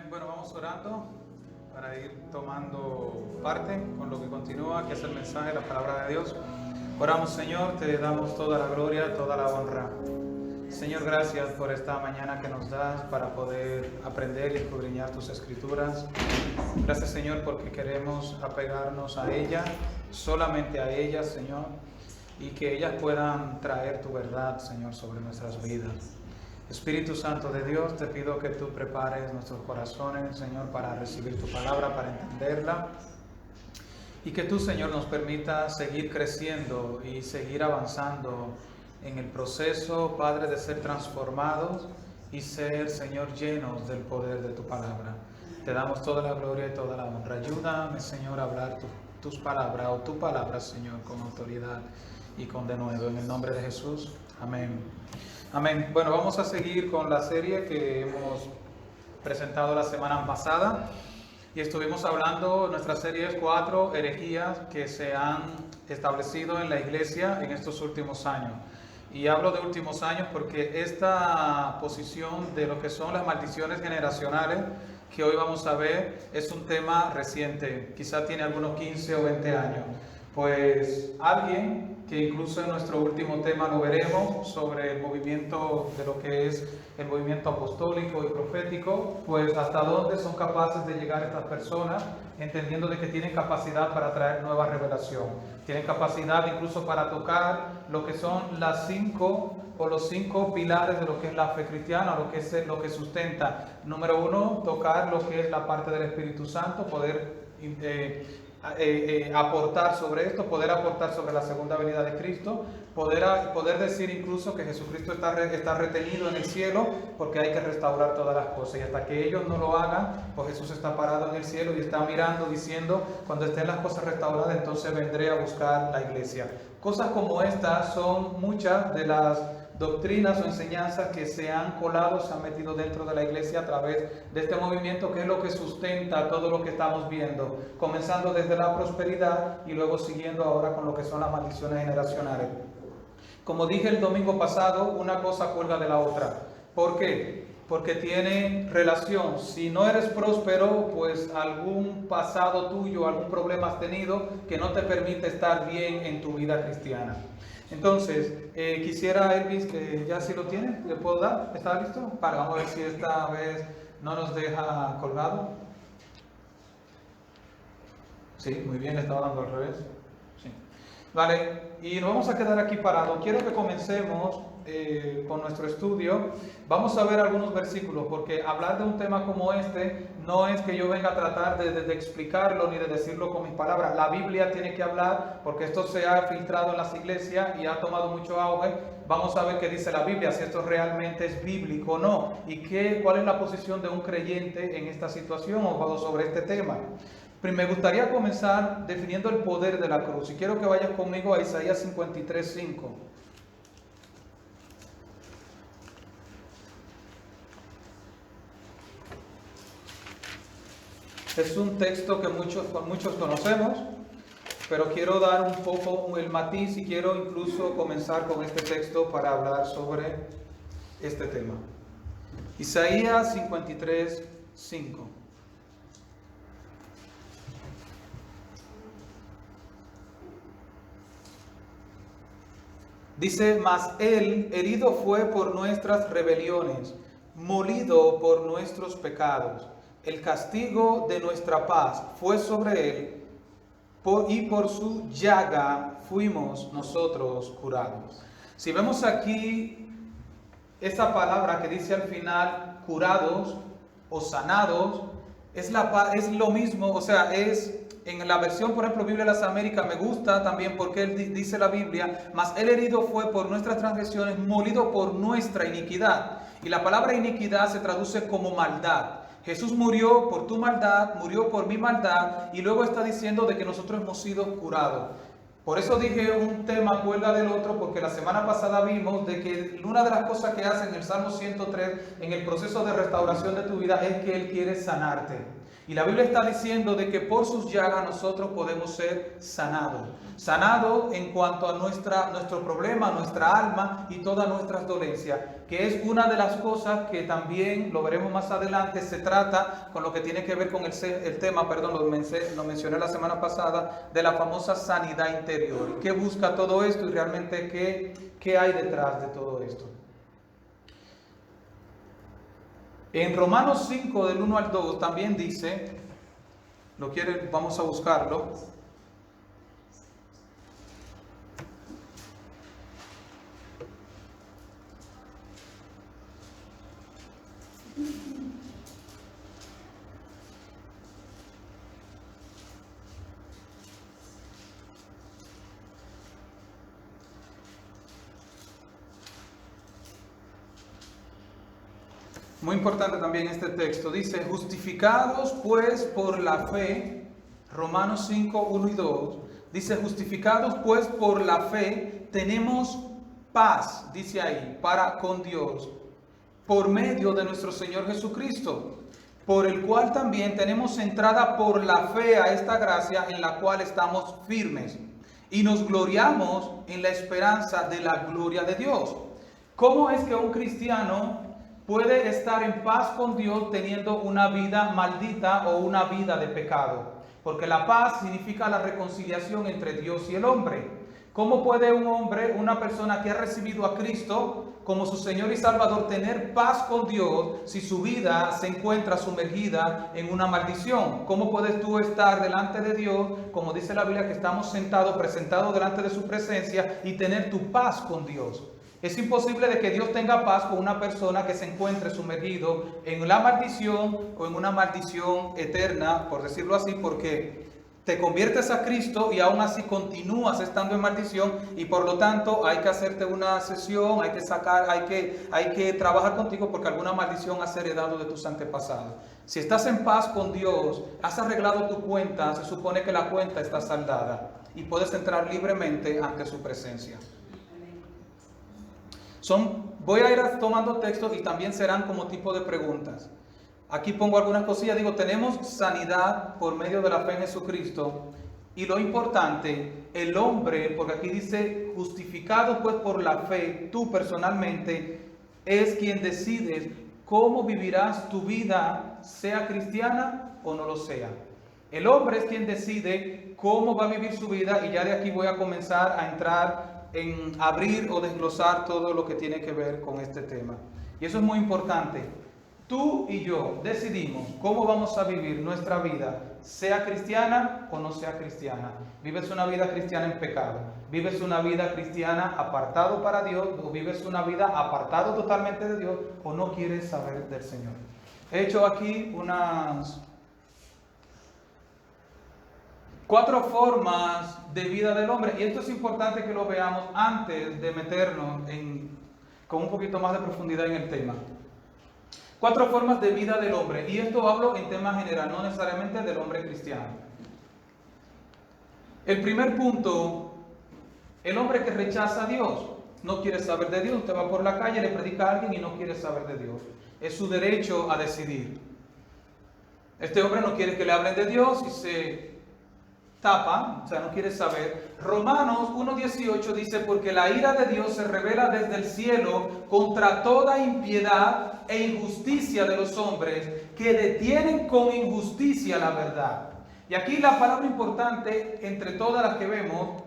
Bueno, vamos orando para ir tomando parte con lo que continúa, que es el mensaje de la palabra de Dios. Oramos, Señor, te damos toda la gloria, toda la honra. Señor, gracias por esta mañana que nos das para poder aprender y escudriñar tus escrituras. Gracias, Señor, porque queremos apegarnos a ella, solamente a ellas, Señor, y que ellas puedan traer tu verdad, Señor, sobre nuestras vidas. Espíritu Santo de Dios, te pido que tú prepares nuestros corazones, Señor, para recibir tu palabra, para entenderla. Y que tú, Señor, nos permita seguir creciendo y seguir avanzando en el proceso, Padre, de ser transformados y ser, Señor, llenos del poder de tu palabra. Te damos toda la gloria y toda la honra. Ayúdame, Señor, a hablar tus palabras o tu palabra, Señor, con autoridad y con denuedo. En el nombre de Jesús. Amén. Amén. Bueno, vamos a seguir con la serie que hemos presentado la semana pasada y estuvimos hablando, nuestra serie es 4 herejías que se han establecido en la iglesia en estos últimos años. Y hablo de últimos años porque esta posición de lo que son las maldiciones generacionales que hoy vamos a ver es un tema reciente, quizá tiene algunos 15 o 20 años. Pues alguien que incluso en nuestro último tema lo veremos, sobre el movimiento de lo que es el movimiento apostólico y profético, pues hasta dónde son capaces de llegar estas personas, entendiendo de que tienen capacidad para traer nueva revelación, tienen capacidad incluso para tocar lo que son las 5 o los 5 pilares de lo que es la fe cristiana, lo que es lo que sustenta. Número 1, tocar lo que es la parte del Espíritu Santo, poder aportar sobre esto, poder aportar sobre la segunda venida de Cristo, poder decir incluso que Jesucristo está retenido en el cielo porque hay que restaurar todas las cosas, y hasta que ellos no lo hagan, pues Jesús está parado en el cielo y está mirando diciendo: cuando estén las cosas restauradas, entonces vendré a buscar la iglesia. Cosas como estas son muchas de las doctrinas o enseñanzas que se han colado, se han metido dentro de la iglesia a través de este movimiento, que es lo que sustenta todo lo que estamos viendo, comenzando desde la prosperidad y luego siguiendo ahora con lo que son las maldiciones generacionales. Como dije el domingo pasado, una cosa cuelga de la otra. ¿Por qué? Porque tienen relación. Si no eres próspero, pues algún pasado tuyo, algún problema has tenido que no te permite estar bien en tu vida cristiana. Entonces, quisiera, Elvis, que ya si lo tiene, ¿le puedo dar? ¿Está listo? Vamos a ver si esta vez no nos deja colgado. Sí, muy bien, le estaba dando al revés. Sí. Vale, y nos vamos a quedar aquí parados. Quiero que comencemos con nuestro estudio. Vamos a ver algunos versículos, porque hablar de un tema como este no es que yo venga a tratar de explicarlo ni de decirlo con mis palabras. La Biblia tiene que hablar, porque esto se ha filtrado en las iglesias y ha tomado mucho auge. Vamos a ver qué dice la Biblia, si esto realmente es bíblico o no, y cuál es la posición de un creyente en esta situación o sobre este tema. Me gustaría comenzar definiendo el poder de la cruz, y quiero que vayas conmigo a Isaías 53:5. Es un texto que muchos conocemos, pero quiero dar un poco el matiz y quiero incluso comenzar con este texto para hablar sobre este tema. Isaías 53:5. Dice: mas él herido fue por nuestras rebeliones, molido por nuestros pecados. El castigo de nuestra paz fue sobre él, y por su llaga fuimos nosotros curados. Si vemos aquí esa palabra que dice al final curados o sanados, es lo mismo, o sea, es en la versión, por ejemplo, Biblia de las Américas, me gusta también porque él dice la Biblia: mas él herido fue por nuestras transgresiones, molido por nuestra iniquidad. Y la palabra iniquidad se traduce como maldad. Jesús murió por tu maldad, murió por mi maldad, y luego está diciendo de que nosotros hemos sido curados. Por eso dije un tema cuelga del otro, porque la semana pasada vimos de que una de las cosas que hace en el Salmo 103, en el proceso de restauración de tu vida, es que Él quiere sanarte. Y la Biblia está diciendo de que por sus llagas nosotros podemos ser sanados. Sanados en cuanto a nuestro problema, nuestra alma y todas nuestras dolencias, que es una de las cosas que también, lo veremos más adelante, se trata con lo que tiene que ver con el tema, lo mencioné la semana pasada, de la famosa sanidad interior. ¿Qué busca todo esto y realmente qué hay detrás de todo esto? En Romanos 5, del 1 al 2, también dice, vamos a buscarlo. Muy importante también este texto, dice, justificados pues por la fe, Romanos 5, 1 y 2, dice, justificados pues por la fe, tenemos paz, dice ahí, para con Dios, por medio de nuestro Señor Jesucristo, por el cual también tenemos entrada por la fe a esta gracia en la cual estamos firmes, y nos gloriamos en la esperanza de la gloria de Dios. ¿Cómo es que un cristiano puede estar en paz con Dios teniendo una vida maldita o una vida de pecado? Porque la paz significa la reconciliación entre Dios y el hombre. ¿Cómo puede un hombre, una persona que ha recibido a Cristo como su Señor y Salvador, tener paz con Dios si su vida se encuentra sumergida en una maldición? ¿Cómo puedes tú estar delante de Dios, como dice la Biblia, que estamos presentados delante de su presencia, y tener tu paz con Dios? Es imposible de que Dios tenga paz con una persona que se encuentre sumergido en la maldición o en una maldición eterna, por decirlo así, porque te conviertes a Cristo y aún así continúas estando en maldición, y por lo tanto hay que hacerte una sesión, hay que trabajar contigo porque alguna maldición has heredado de tus antepasados. Si estás en paz con Dios, has arreglado tu cuenta, se supone que la cuenta está saldada y puedes entrar libremente ante su presencia. Voy a ir tomando textos y también serán como tipo de preguntas. Aquí pongo algunas cosillas, digo, tenemos sanidad por medio de la fe en Jesucristo. Y lo importante, el hombre, porque aquí dice, justificado pues por la fe, tú personalmente, es quien decides cómo vivirás tu vida, sea cristiana o no lo sea. El hombre es quien decide cómo va a vivir su vida, y ya de aquí voy a comenzar a entrar en abrir o desglosar todo lo que tiene que ver con este tema. Y eso es muy importante. Tú y yo decidimos cómo vamos a vivir nuestra vida, sea cristiana o no sea cristiana. ¿Vives una vida cristiana en pecado? ¿Vives una vida cristiana apartado para Dios? ¿O vives una vida apartado totalmente de Dios? ¿O no quieres saber del Señor? He hecho aquí unas 4 formas de vida del hombre, y esto es importante que lo veamos antes de meternos con un poquito más de profundidad en el tema. 4 formas de vida del hombre, y esto hablo en tema general, no necesariamente del hombre cristiano. El primer punto, el hombre que rechaza a Dios, no quiere saber de Dios. Usted va por la calle, le predica a alguien y no quiere saber de Dios. Es su derecho a decidir. Este hombre no quiere que le hablen de Dios y se tapa, o sea, no quiere saber. Romanos 1:18 dice, porque la ira de Dios se revela desde el cielo contra toda impiedad e injusticia de los hombres que detienen con injusticia la verdad. Y aquí la palabra importante entre todas las que vemos,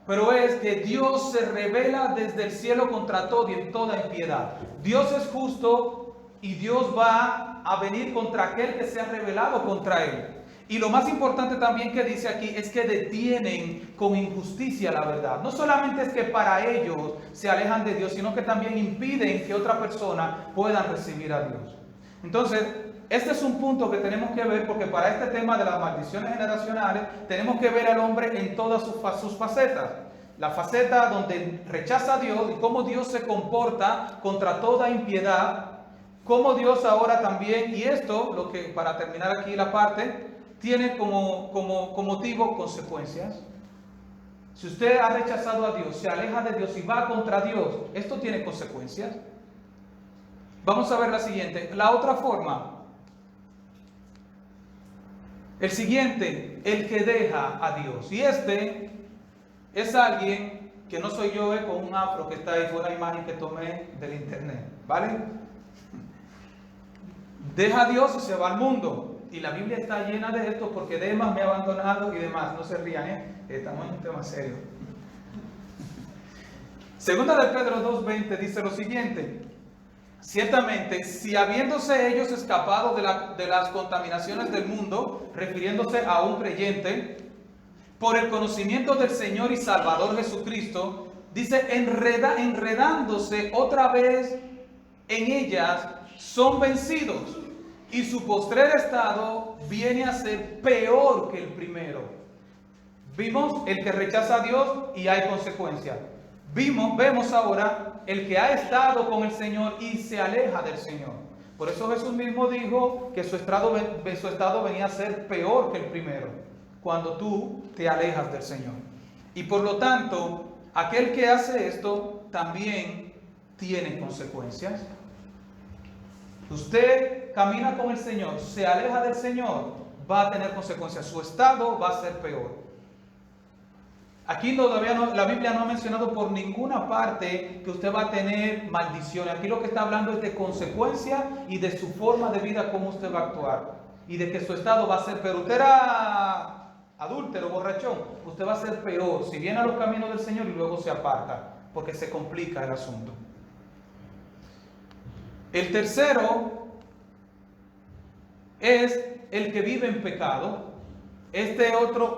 pero es que Dios se revela desde el cielo contra todo y toda impiedad. Dios es justo y Dios va a venir contra aquel que se ha rebelado contra él. Y lo más importante también que dice aquí es que detienen con injusticia la verdad. No solamente es que para ellos se alejan de Dios, sino que también impiden que otra persona pueda recibir a Dios. Entonces, este es un punto que tenemos que ver, porque para este tema de las maldiciones generacionales tenemos que ver al hombre en todas sus facetas. La faceta donde rechaza a Dios y cómo Dios se comporta contra toda impiedad, cómo Dios ahora también, y esto, lo que para terminar aquí la parte, tiene como motivo consecuencias. Si usted ha rechazado a Dios, se aleja de Dios y va contra Dios, esto tiene consecuencias. Vamos a ver la siguiente. La otra forma El siguiente, el que deja a Dios. Y este es alguien que no soy yo, con un afro que está ahí, fue una imagen que tomé del internet, ¿vale? Deja a Dios y se va al mundo. Y la Biblia está llena de esto porque Demas me ha abandonado y demás. No se rían, estamos en un tema serio. Segunda de Pedro 2:20 dice lo siguiente: ciertamente, si habiéndose ellos escapado de las contaminaciones del mundo, refiriéndose a un creyente, por el conocimiento del Señor y Salvador Jesucristo, dice, enredándose otra vez en ellas, son vencidos, y su postrer estado viene a ser peor que el primero. Vimos el que rechaza a Dios y hay consecuencias. Vemos ahora el que ha estado con el Señor y se aleja del Señor. Por eso Jesús mismo dijo que su estado venía a ser peor que el primero, cuando tú te alejas del Señor. Y por lo tanto, aquel que hace esto también tiene consecuencias. Usted camina con el Señor, se aleja del Señor, va a tener consecuencias. Su estado va a ser peor. Aquí todavía la Biblia no ha mencionado por ninguna parte que usted va a tener maldiciones. Aquí lo que está hablando es de consecuencias y de su forma de vida, cómo usted va a actuar. Y de que su estado va a ser peor. Usted era adúltero, borrachón, usted va a ser peor si viene a los caminos del Señor y luego se aparta, porque se complica el asunto. El tercero es el que vive en pecado.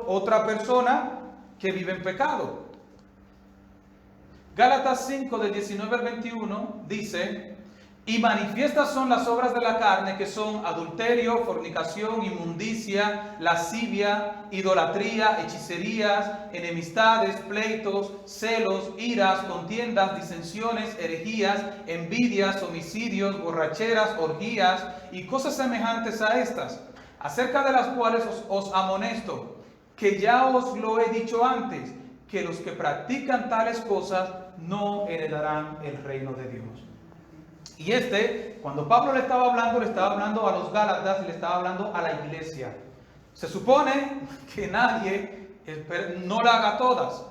Otra persona que vive en pecado. Gálatas 5 del 19 al 21 dice: y manifiestas son las obras de la carne, que son adulterio, fornicación, inmundicia, lascivia, idolatría, hechicerías, enemistades, pleitos, celos, iras, contiendas, disensiones, herejías, envidias, homicidios, borracheras, orgías y cosas semejantes a estas, acerca de las cuales os amonesto, que ya os lo he dicho antes, que los que practican tales cosas no heredarán el reino de Dios. Y cuando Pablo le estaba hablando a los Gálatas y le estaba hablando a la iglesia. Se supone que nadie no la haga todas,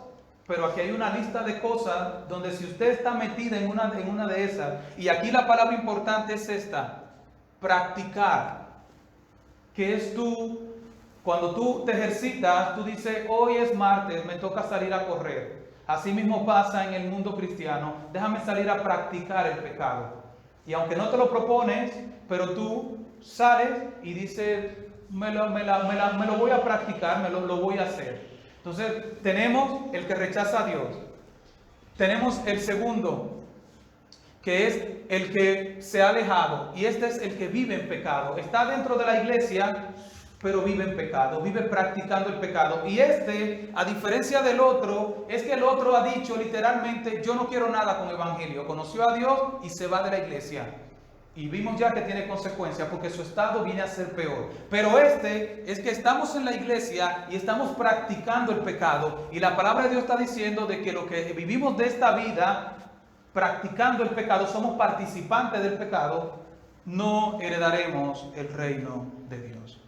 pero aquí hay una lista de cosas donde si usted está metida en una de esas, y aquí la palabra importante es esta: practicar, que es cuando tú te ejercitas, tú dices, hoy es martes, me toca salir a correr. Así mismo pasa en el mundo cristiano, déjame salir a practicar el pecado. Y aunque no te lo propones, pero tú sales y dices, me lo voy a practicar, lo voy a hacer. Entonces tenemos el que rechaza a Dios. Tenemos el segundo, que es el que se ha alejado. Y este es el que vive en pecado. Está dentro de la iglesia, pero vive en pecado, vive practicando el pecado. Y a diferencia del otro, es que el otro ha dicho literalmente, yo no quiero nada con el evangelio. Conoció a Dios y se va de la iglesia. Y vimos ya que tiene consecuencias porque su estado viene a ser peor. Pero es que estamos en la iglesia y estamos practicando el pecado. Y la palabra de Dios está diciendo de que lo que vivimos de esta vida, practicando el pecado, somos participantes del pecado, no heredaremos el reino de Dios.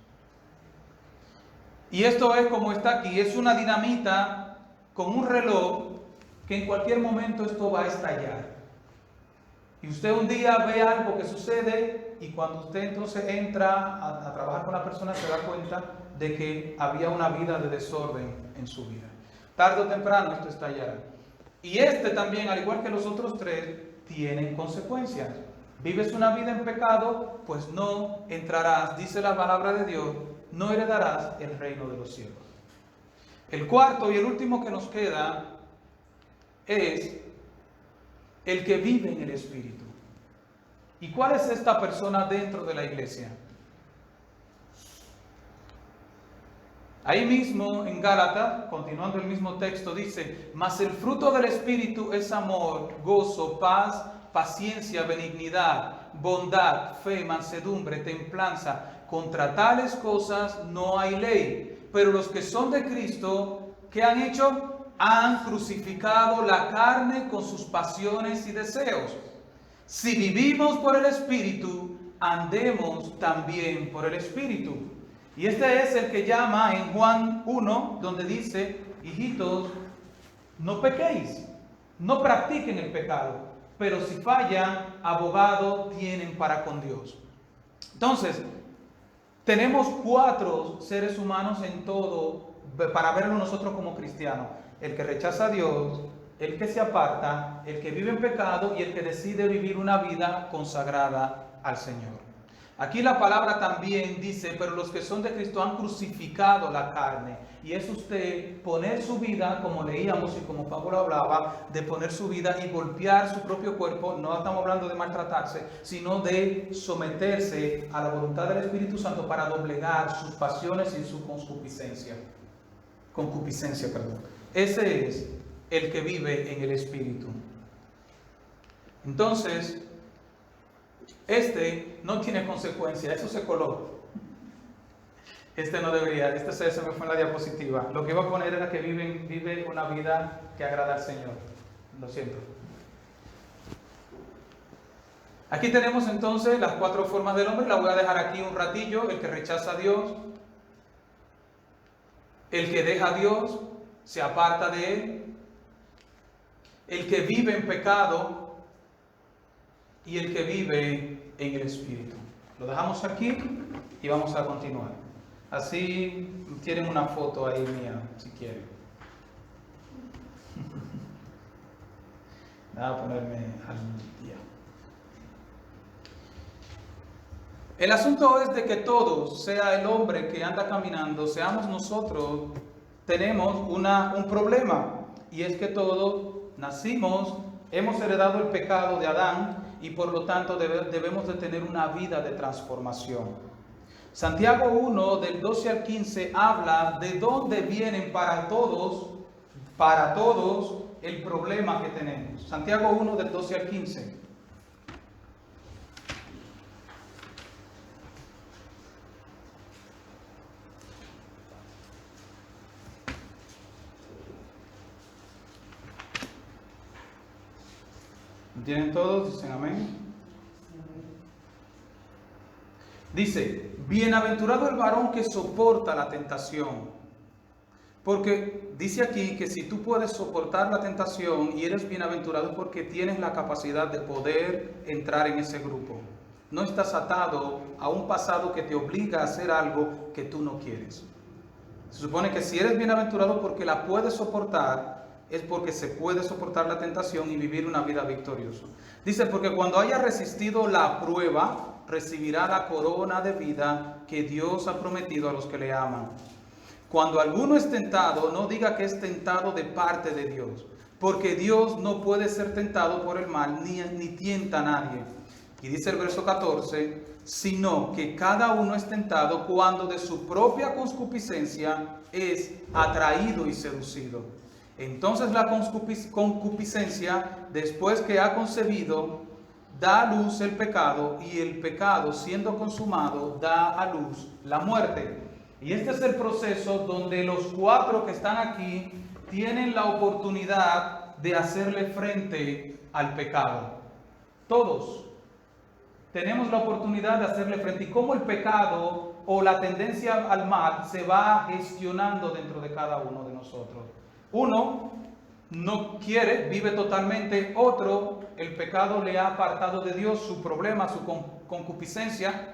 Y esto es como está aquí, es una dinamita con un reloj que en cualquier momento esto va a estallar. Y usted un día ve algo que sucede y cuando usted entonces entra a trabajar con la persona se da cuenta de que había una vida de desorden en su vida. Tarde o temprano esto estallará. Y también, al igual que los otros tres, tienen consecuencias. Vives una vida en pecado, pues no entrarás, dice la palabra de Dios, no heredarás el reino de los cielos. El cuarto y el último que nos queda es el que vive en el Espíritu. ¿Y cuál es esta persona dentro de la iglesia? Ahí mismo en Gálatas, continuando el mismo texto, dice: mas el fruto del Espíritu es amor, gozo, paz, paciencia, benignidad, bondad, fe, mansedumbre, templanza. Contra tales cosas no hay ley. Pero los que son de Cristo, ¿qué han hecho? Han crucificado la carne con sus pasiones y deseos. Si vivimos por el Espíritu, andemos también por el Espíritu. Y este es el que llama en Juan 1, donde dice, hijitos, no pequéis, no practiquen el pecado, pero si fallan, abogado tienen para con Dios. Entonces, tenemos 4 seres humanos en todo, para verlo nosotros como cristianos. El que rechaza a Dios, el que se aparta, el que vive en pecado y el que decide vivir una vida consagrada al Señor. Aquí la palabra también dice, pero los que son de Cristo han crucificado la carne. Y es usted poner su vida, como leíamos y como Pablo hablaba, de poner su vida y golpear su propio cuerpo. No estamos hablando de maltratarse, sino de someterse a la voluntad del Espíritu Santo para doblegar sus pasiones y su concupiscencia. Ese es el que vive en el Espíritu. Entonces, este no tiene consecuencia, eso se coló. Este no debería, se me fue en la diapositiva. Lo que iba a poner era que vive una vida que agrada al Señor. Lo siento. Aquí tenemos entonces las 4 formas del hombre. La voy a dejar aquí un ratillo. El que rechaza a Dios, el que deja a Dios, se aparta de Él, el que vive en pecado y el que vive en el Espíritu. Lo dejamos aquí y vamos a continuar. Así tienen una foto ahí mía, si quieren. Voy a ponerme al día. El asunto es de que todos, sea el hombre que anda caminando, seamos nosotros, tenemos un problema. Y es que todos nacimos, hemos heredado el pecado de Adán y por lo tanto debemos de tener una vida de transformación. Santiago 1, del 12 al 15, habla de dónde vienen para todos el problema que tenemos. Santiago 1, del 12 al 15. ¿Entienden todos? Dicen amén. Dice, bienaventurado el varón que soporta la tentación. Porque dice aquí que si tú puedes soportar la tentación y eres bienaventurado porque tienes la capacidad de poder entrar en ese grupo. No estás atado a un pasado que te obliga a hacer algo que tú no quieres. Se supone que si eres bienaventurado porque la puedes soportar, es porque se puede soportar la tentación y vivir una vida victoriosa. Dice, porque cuando haya resistido la prueba, recibirá la corona de vida que Dios ha prometido a los que le aman. Cuando alguno es tentado, no diga que es tentado de parte de Dios, porque Dios no puede ser tentado por el mal, ni tienta a nadie. Y dice el verso 14, sino que cada uno es tentado cuando de su propia concupiscencia es atraído y seducido. Entonces la concupiscencia, después que ha concebido, da a luz el pecado, y el pecado, siendo consumado, da a luz la muerte. Y este es el proceso donde los 4 que están aquí tienen la oportunidad de hacerle frente al pecado. Todos tenemos la oportunidad de hacerle frente. Y cómo el pecado o la tendencia al mal se va gestionando dentro de cada uno de nosotros. Uno no quiere, vive totalmente. Otro, el pecado le ha apartado de Dios, su problema, su concupiscencia.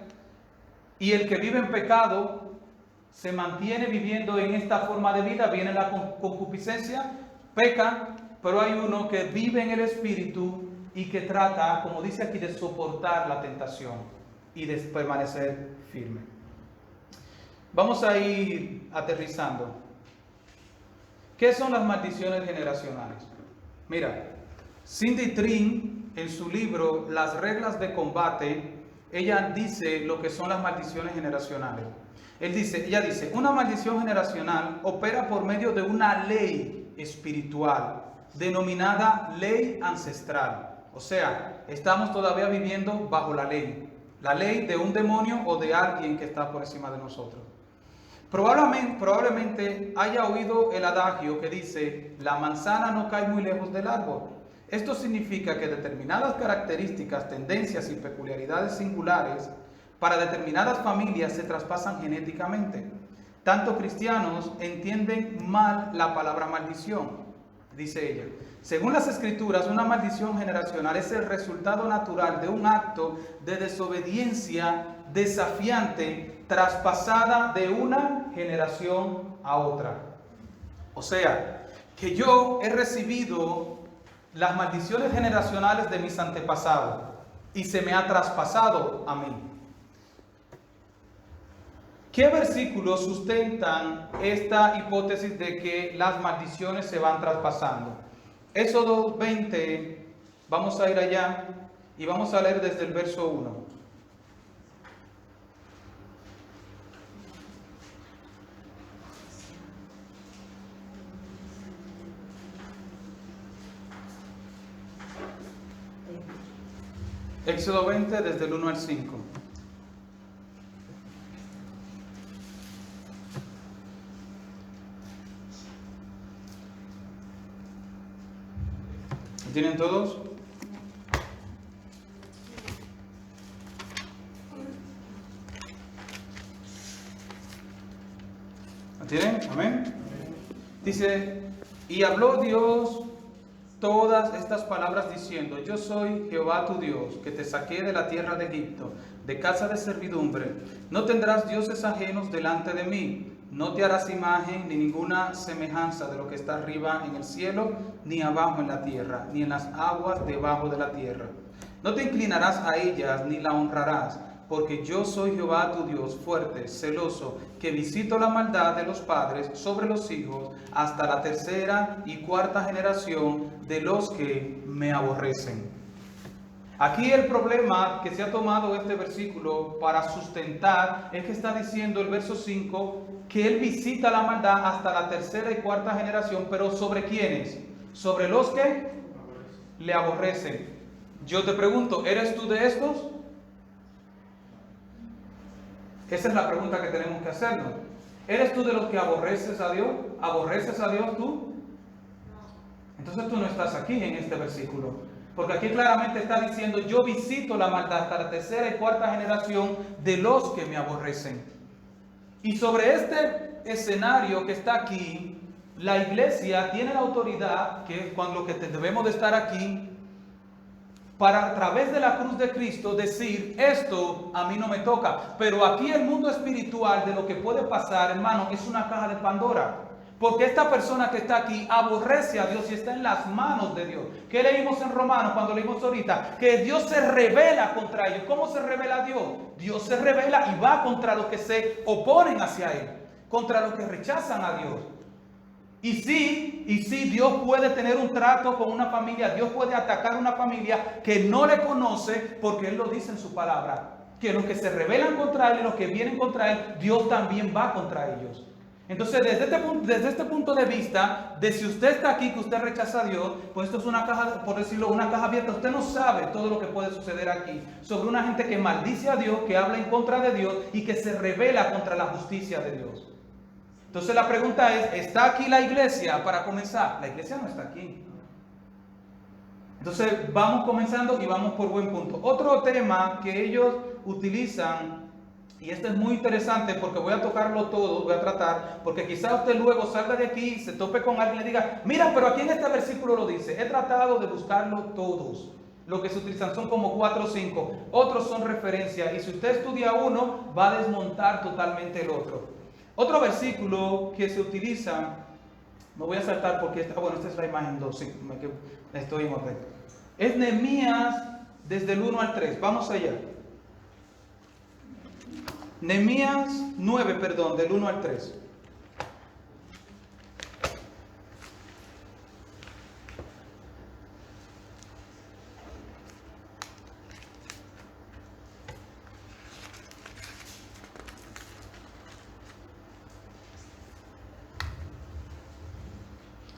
Y el que vive en pecado se mantiene viviendo en esta forma de vida. Viene la concupiscencia, peca, pero hay uno que vive en el Espíritu y que trata, como dice aquí, de soportar la tentación y de permanecer firme. Vamos a ir aterrizando. ¿Qué son las maldiciones generacionales? Mira, Cindy Trimm, en su libro Las reglas de combate, ella dice lo que son las maldiciones generacionales. Ella dice, una maldición generacional opera por medio de una ley espiritual, denominada ley ancestral. O sea, estamos todavía viviendo bajo la ley de un demonio o de alguien que está por encima de nosotros. Probablemente haya oído el adagio que dice, la manzana no cae muy lejos del árbol. Esto significa que determinadas características, tendencias y peculiaridades singulares para determinadas familias se traspasan genéticamente. Tanto cristianos entienden mal la palabra maldición, dice ella. Según las Escrituras, una maldición generacional es el resultado natural de un acto de desobediencia desafiante traspasada de una generación a otra. O sea, que yo he recibido las maldiciones generacionales de mis antepasados y se me ha traspasado a mí. ¿Qué versículos sustentan esta hipótesis de que las maldiciones se van traspasando? Éxodo 20, vamos a ir allá y vamos a leer desde el verso 1. Éxodo 20 desde el 1 al 5. ¿Tienen todos? ¿Tienen? Amén. Dice, y habló Dios todas estas palabras diciendo, yo soy Jehová tu Dios, que te saqué de la tierra de Egipto, de casa de servidumbre. No tendrás dioses ajenos delante de mí. No te harás imagen ni ninguna semejanza de lo que está arriba en el cielo, ni abajo en la tierra, ni en las aguas debajo de la tierra. No te inclinarás a ellas, ni la honrarás, porque yo soy Jehová tu Dios, fuerte, celoso, que visito la maldad de los padres sobre los hijos, hasta la tercera y cuarta generación de los que me aborrecen. Aquí el problema que se ha tomado este versículo para sustentar es que está diciendo el verso 5 que Él visita la maldad hasta la tercera y cuarta generación, pero ¿sobre quiénes? Sobre los que le aborrecen. Yo te pregunto, ¿eres tú de estos? Esa es la pregunta que tenemos que hacernos. ¿Eres tú de los que aborreces a Dios? ¿Aborreces a Dios tú? Entonces tú no estás aquí en este versículo. Porque aquí claramente está diciendo, yo visito la maldad hasta la tercera y cuarta generación de los que me aborrecen. Y sobre este escenario que está aquí, la iglesia tiene la autoridad, que es cuando lo que debemos de estar aquí, para a través de la cruz de Cristo decir, esto a mí no me toca. Pero aquí el mundo espiritual de lo que puede pasar, hermano, es una caja de Pandora. Porque esta persona que está aquí aborrece a Dios y está en las manos de Dios. ¿Qué leímos en Romanos cuando leímos ahorita? Que Dios se revela contra ellos. ¿Cómo se revela Dios? Dios se revela y va contra los que se oponen hacia Él, contra los que rechazan a Dios. Y sí, Dios puede tener un trato con una familia, Dios puede atacar a una familia que no le conoce, porque Él lo dice en su palabra, que los que se rebelan contra Él y los que vienen contra Él, Dios también va contra ellos. Entonces, desde este punto de vista, de si usted está aquí, que usted rechaza a Dios, pues esto es una caja, por decirlo, una caja abierta. Usted no sabe todo lo que puede suceder aquí sobre una gente que maldice a Dios, que habla en contra de Dios y que se rebela contra la justicia de Dios. Entonces la pregunta es, ¿está aquí la iglesia para comenzar? La iglesia no está aquí. Entonces vamos comenzando y vamos por buen punto. Otro tema que ellos utilizan, y este es muy interesante porque voy a tocarlo todo, voy a tratar, porque quizás usted luego salga de aquí y se tope con alguien y le diga, mira, pero aquí en este versículo lo dice. He tratado de buscarlo todos. Lo que se utilizan son como 4 o 5. Otros son referencias. Y si usted estudia uno, va a desmontar totalmente el otro. Otro versículo que se utiliza, me voy a saltar porque esta es la imagen 2, sí, estoy en orden. Es Nehemías desde el 1 al 3, vamos allá. Nehemías 9, del 1 al 3.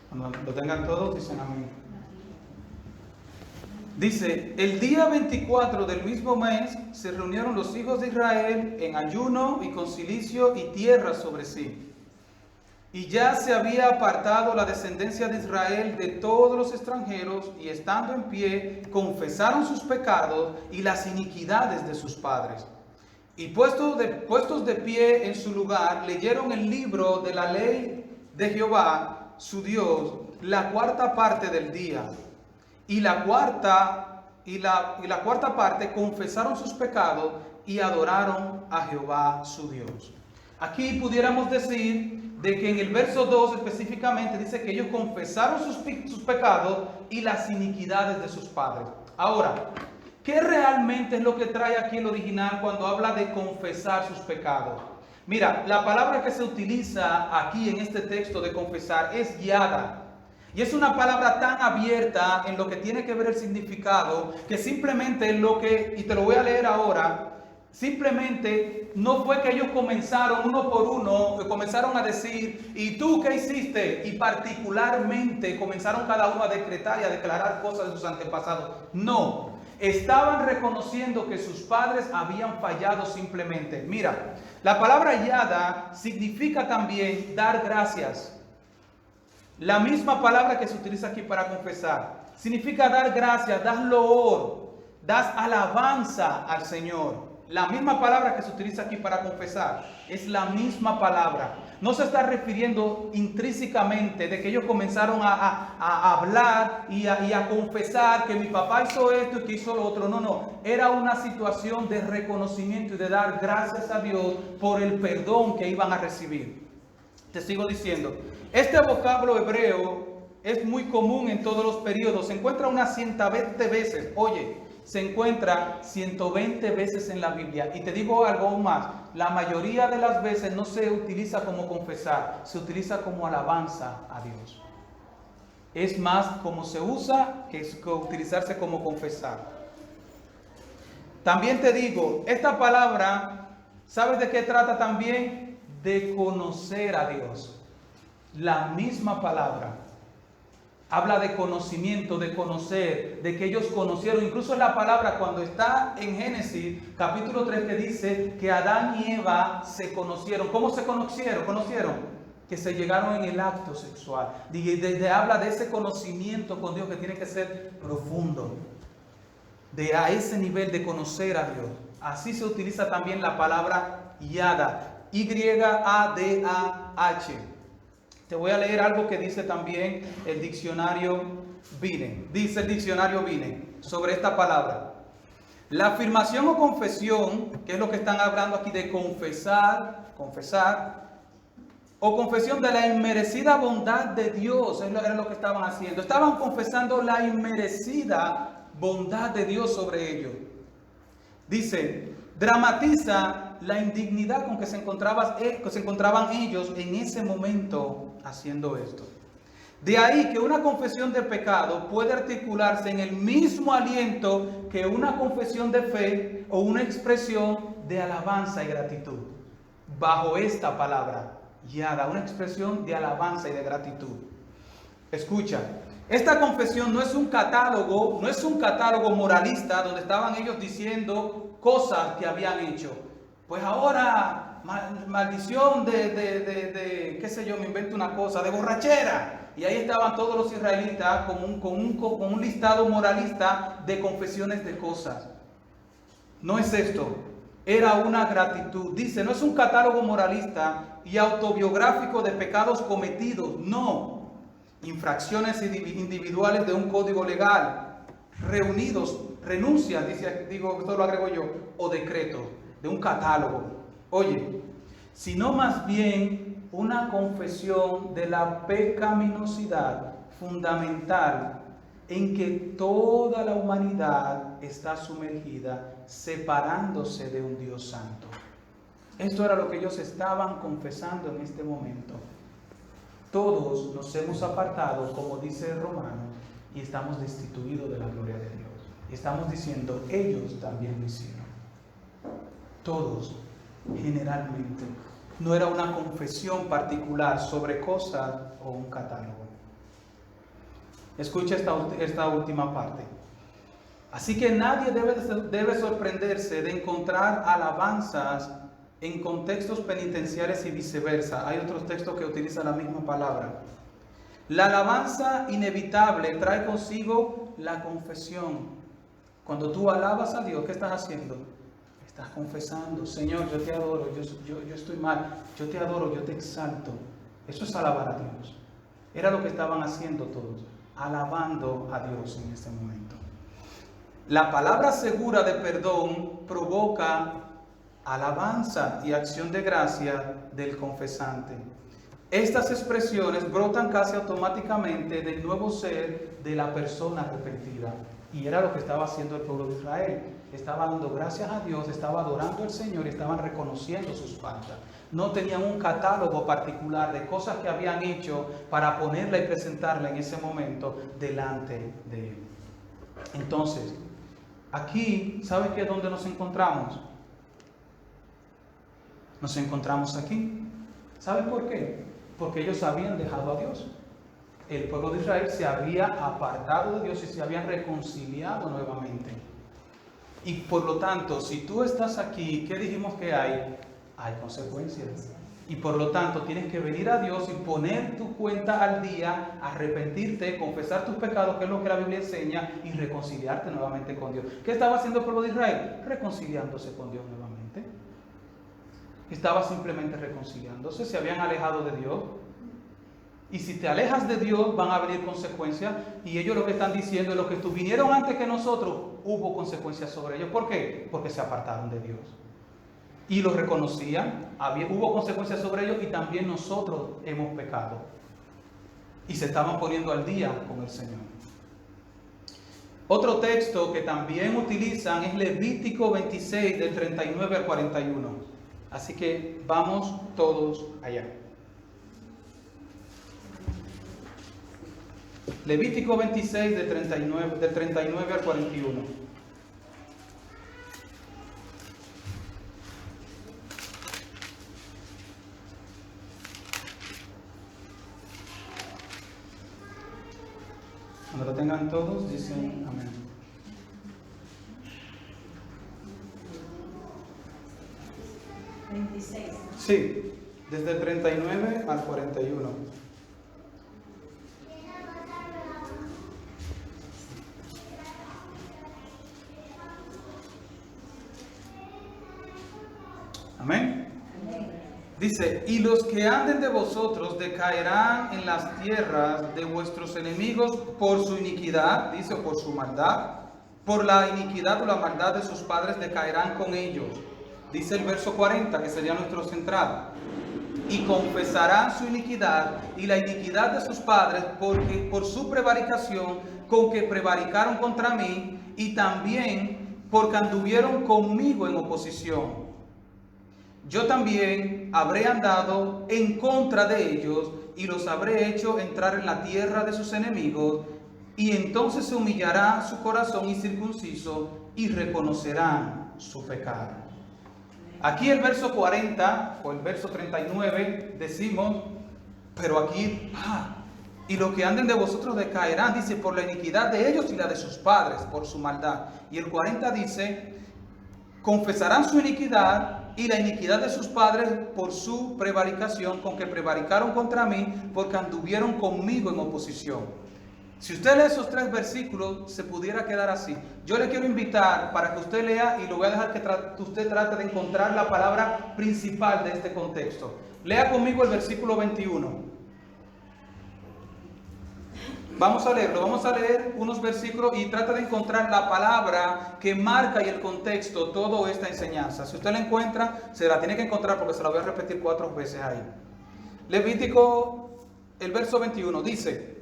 Cuando lo tengan todos, dicen amén. Dice, el día 24 del mismo mes se reunieron los hijos de Israel en ayuno y con cilicio y tierra sobre sí. Y ya se había apartado la descendencia de Israel de todos los extranjeros, y estando en pie, confesaron sus pecados y las iniquidades de sus padres. Y puestos de pie en su lugar, leyeron el libro de la ley de Jehová, su Dios, la cuarta parte del día. Y la cuarta parte confesaron sus pecados y adoraron a Jehová su Dios. Aquí pudiéramos decir de que en el verso 2 específicamente dice que ellos confesaron sus pecados y las iniquidades de sus padres. Ahora, ¿qué realmente es lo que trae aquí el original cuando habla de confesar sus pecados? Mira, la palabra que se utiliza aquí en este texto de confesar es yada. Y es una palabra tan abierta en lo que tiene que ver el significado, que simplemente y te lo voy a leer ahora, simplemente no fue que ellos comenzaron uno por uno, comenzaron a decir, ¿y tú qué hiciste? Y particularmente comenzaron cada uno a decretar y a declarar cosas de sus antepasados. No, estaban reconociendo que sus padres habían fallado simplemente. Mira, la palabra yada significa también dar gracias. La misma palabra que se utiliza aquí para confesar significa dar gracias, das loor, das alabanza al Señor. La misma palabra que se utiliza aquí para confesar es la misma palabra. No se está refiriendo intrínsecamente de que ellos comenzaron a hablar y a confesar que mi papá hizo esto y que hizo lo otro. No. Era una situación de reconocimiento y de dar gracias a Dios por el perdón que iban a recibir. Te sigo diciendo, este vocablo hebreo es muy común en todos los periodos. Se encuentra unas 120 veces. Oye, se encuentra 120 veces en la Biblia. Y te digo algo más. La mayoría de las veces no se utiliza como confesar. Se utiliza como alabanza a Dios. Es más como se usa que utilizarse como confesar. También te digo, esta palabra, ¿sabes de qué trata también? De conocer a Dios. La misma palabra habla de conocimiento, de conocer, de que ellos conocieron. Incluso la palabra cuando está en Génesis capítulo 3 que dice que Adán y Eva se conocieron. ¿Cómo se conocieron? Que se llegaron en el acto sexual. Habla de ese conocimiento con Dios que tiene que ser profundo. A ese nivel de conocer a Dios. Así se utiliza también la palabra yada. Y-A-D-A-H. Te voy a leer algo que dice también el diccionario Vine. Dice el diccionario Vine sobre esta palabra. La afirmación o confesión, que es lo que están hablando aquí de confesar, o confesión de la inmerecida bondad de Dios, era lo que estaban haciendo. Estaban confesando la inmerecida bondad de Dios sobre ellos. Dice, dramatiza la indignidad con que se encontraban ellos en ese momento haciendo esto. De ahí que una confesión de pecado puede articularse en el mismo aliento que una confesión de fe o una expresión de alabanza y gratitud. Bajo esta palabra, yada, una expresión de alabanza y de gratitud. Escucha, esta confesión no es un catálogo moralista donde estaban ellos diciendo cosas que habían hecho. Pues ahora, maldición qué sé yo, me invento una cosa, de borrachera. Y ahí estaban todos los israelitas con un listado moralista de confesiones de cosas. No es esto, era una gratitud. Dice, no es un catálogo moralista y autobiográfico de pecados cometidos, no. Infracciones individuales de un código legal, renuncias, esto lo agrego yo, o decretos. De un catálogo. Oye, sino más bien una confesión de la pecaminosidad fundamental en que toda la humanidad está sumergida, separándose de un Dios santo. Esto era lo que ellos estaban confesando en este momento. Todos nos hemos apartado, como dice Romanos, y estamos destituidos de la gloria de Dios. Y estamos diciendo, ellos también lo hicieron. Todos, generalmente. No era una confesión particular sobre cosas o un catálogo. Escucha esta última parte. Así que nadie debe sorprenderse de encontrar alabanzas en contextos penitenciales y viceversa. Hay otros textos que utilizan la misma palabra. La alabanza inevitable trae consigo la confesión. Cuando tú alabas a Dios, ¿qué estás haciendo? Estás confesando, Señor, yo te adoro, yo estoy mal, yo te adoro, yo te exalto. Eso es alabar a Dios. Era lo que estaban haciendo todos, alabando a Dios en este momento. La palabra segura de perdón provoca alabanza y acción de gracia del confesante. Estas expresiones brotan casi automáticamente del nuevo ser de la persona arrepentida. Y era lo que estaba haciendo el pueblo de Israel. Estaba dando gracias a Dios, estaba adorando al Señor y estaban reconociendo sus faltas. No tenían un catálogo particular de cosas que habían hecho para ponerla y presentarla en ese momento delante de Él. Entonces, aquí, ¿sabe qué es donde nos encontramos? Nos encontramos aquí. ¿Sabe por qué? Porque ellos habían dejado a Dios. El pueblo de Israel se había apartado de Dios y se habían reconciliado nuevamente. Y por lo tanto, si tú estás aquí, ¿qué dijimos que hay? Hay consecuencias. Y por lo tanto, tienes que venir a Dios y poner tu cuenta al día, arrepentirte, confesar tus pecados, que es lo que la Biblia enseña, y reconciliarte nuevamente con Dios. ¿Qué estaba haciendo el pueblo de Israel? Reconciliándose con Dios nuevamente. Estaba simplemente reconciliándose, se habían alejado de Dios. Y si te alejas de Dios, van a venir consecuencias. Y ellos lo que están diciendo es: los que vinieron antes que nosotros, hubo consecuencias sobre ellos. ¿Por qué? Porque se apartaron de Dios. Y lo reconocían, hubo consecuencias sobre ellos, y también nosotros hemos pecado. Y se estaban poniendo al día con el Señor. Otro texto que también utilizan es Levítico 26, del 39 al 41. Así que vamos todos allá. Levítico 26, del 39 al 41. Cuando lo tengan todos, dicen amén. Sí, desde el 39 al 41. Amén. Dice: y los que anden de vosotros decaerán en las tierras de vuestros enemigos por su iniquidad, dice, o por su maldad. Por la iniquidad o la maldad de sus padres decaerán con ellos. Dice el verso 40, que sería nuestro central. Y confesarán su iniquidad y la iniquidad de sus padres, porque por su prevaricación con que prevaricaron contra mí, y también porque anduvieron conmigo en oposición. Yo también habré andado en contra de ellos y los habré hecho entrar en la tierra de sus enemigos, y entonces se humillará su corazón incircunciso y reconocerán su pecado. Aquí el verso 40 o el verso 39 decimos, pero aquí, y los que anden de vosotros decaerán, dice, por la iniquidad de ellos y la de sus padres, por su maldad. Y el 40 dice, confesarán su iniquidad y la iniquidad de sus padres por su prevaricación, con que prevaricaron contra mí, porque anduvieron conmigo en oposición. Si usted lee esos tres versículos, se pudiera quedar así. Yo le quiero invitar para que usted lea, y lo voy a dejar que usted trate de encontrar la palabra principal de este contexto. Lea conmigo el versículo 21. Vamos a leer unos versículos y trata de encontrar la palabra que marca y el contexto toda esta enseñanza. Si usted la encuentra, se la tiene que encontrar porque se la voy a repetir 4 veces ahí. Levítico, el verso 21 dice: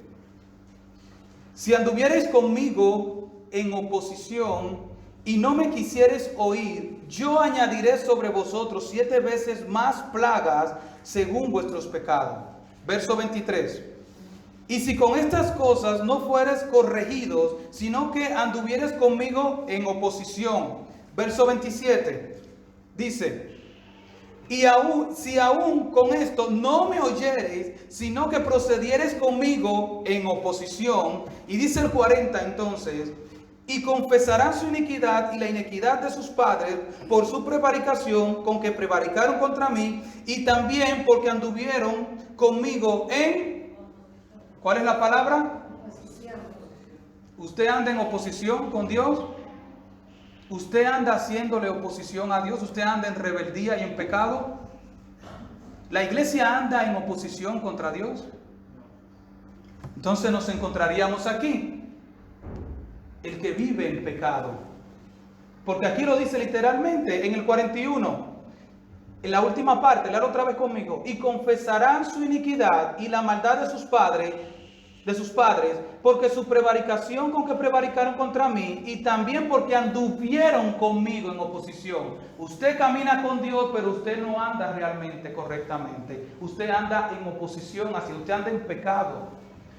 si anduviereis conmigo en oposición y no me quisiereis oír, yo añadiré sobre vosotros 7 veces más plagas según vuestros pecados. Verso 23. Y si con estas cosas no fueres corregidos, sino que anduvieres conmigo en oposición. Verso 27 dice: y si aún con esto no me oyereis, sino que procediereis conmigo en oposición. Y dice el 40 entonces: y confesarán su iniquidad y la iniquidad de sus padres por su prevaricación con que prevaricaron contra mí, y también porque anduvieron conmigo en... ¿Cuál es la palabra? Oposición. ¿Usted anda en oposición con Dios? ¿Usted anda haciéndole oposición a Dios? ¿Usted anda en rebeldía y en pecado? ¿La iglesia anda en oposición contra Dios? Entonces nos encontraríamos aquí, el que vive en pecado. Porque aquí lo dice literalmente en el 41, en la última parte, léalo otra vez conmigo. Y confesarán su iniquidad y la maldad de sus padres, porque su prevaricación con que prevaricaron contra mí, y también porque anduvieron conmigo en oposición. Usted camina con Dios, pero usted no anda realmente correctamente. Usted anda en oposición hacia, usted anda en pecado.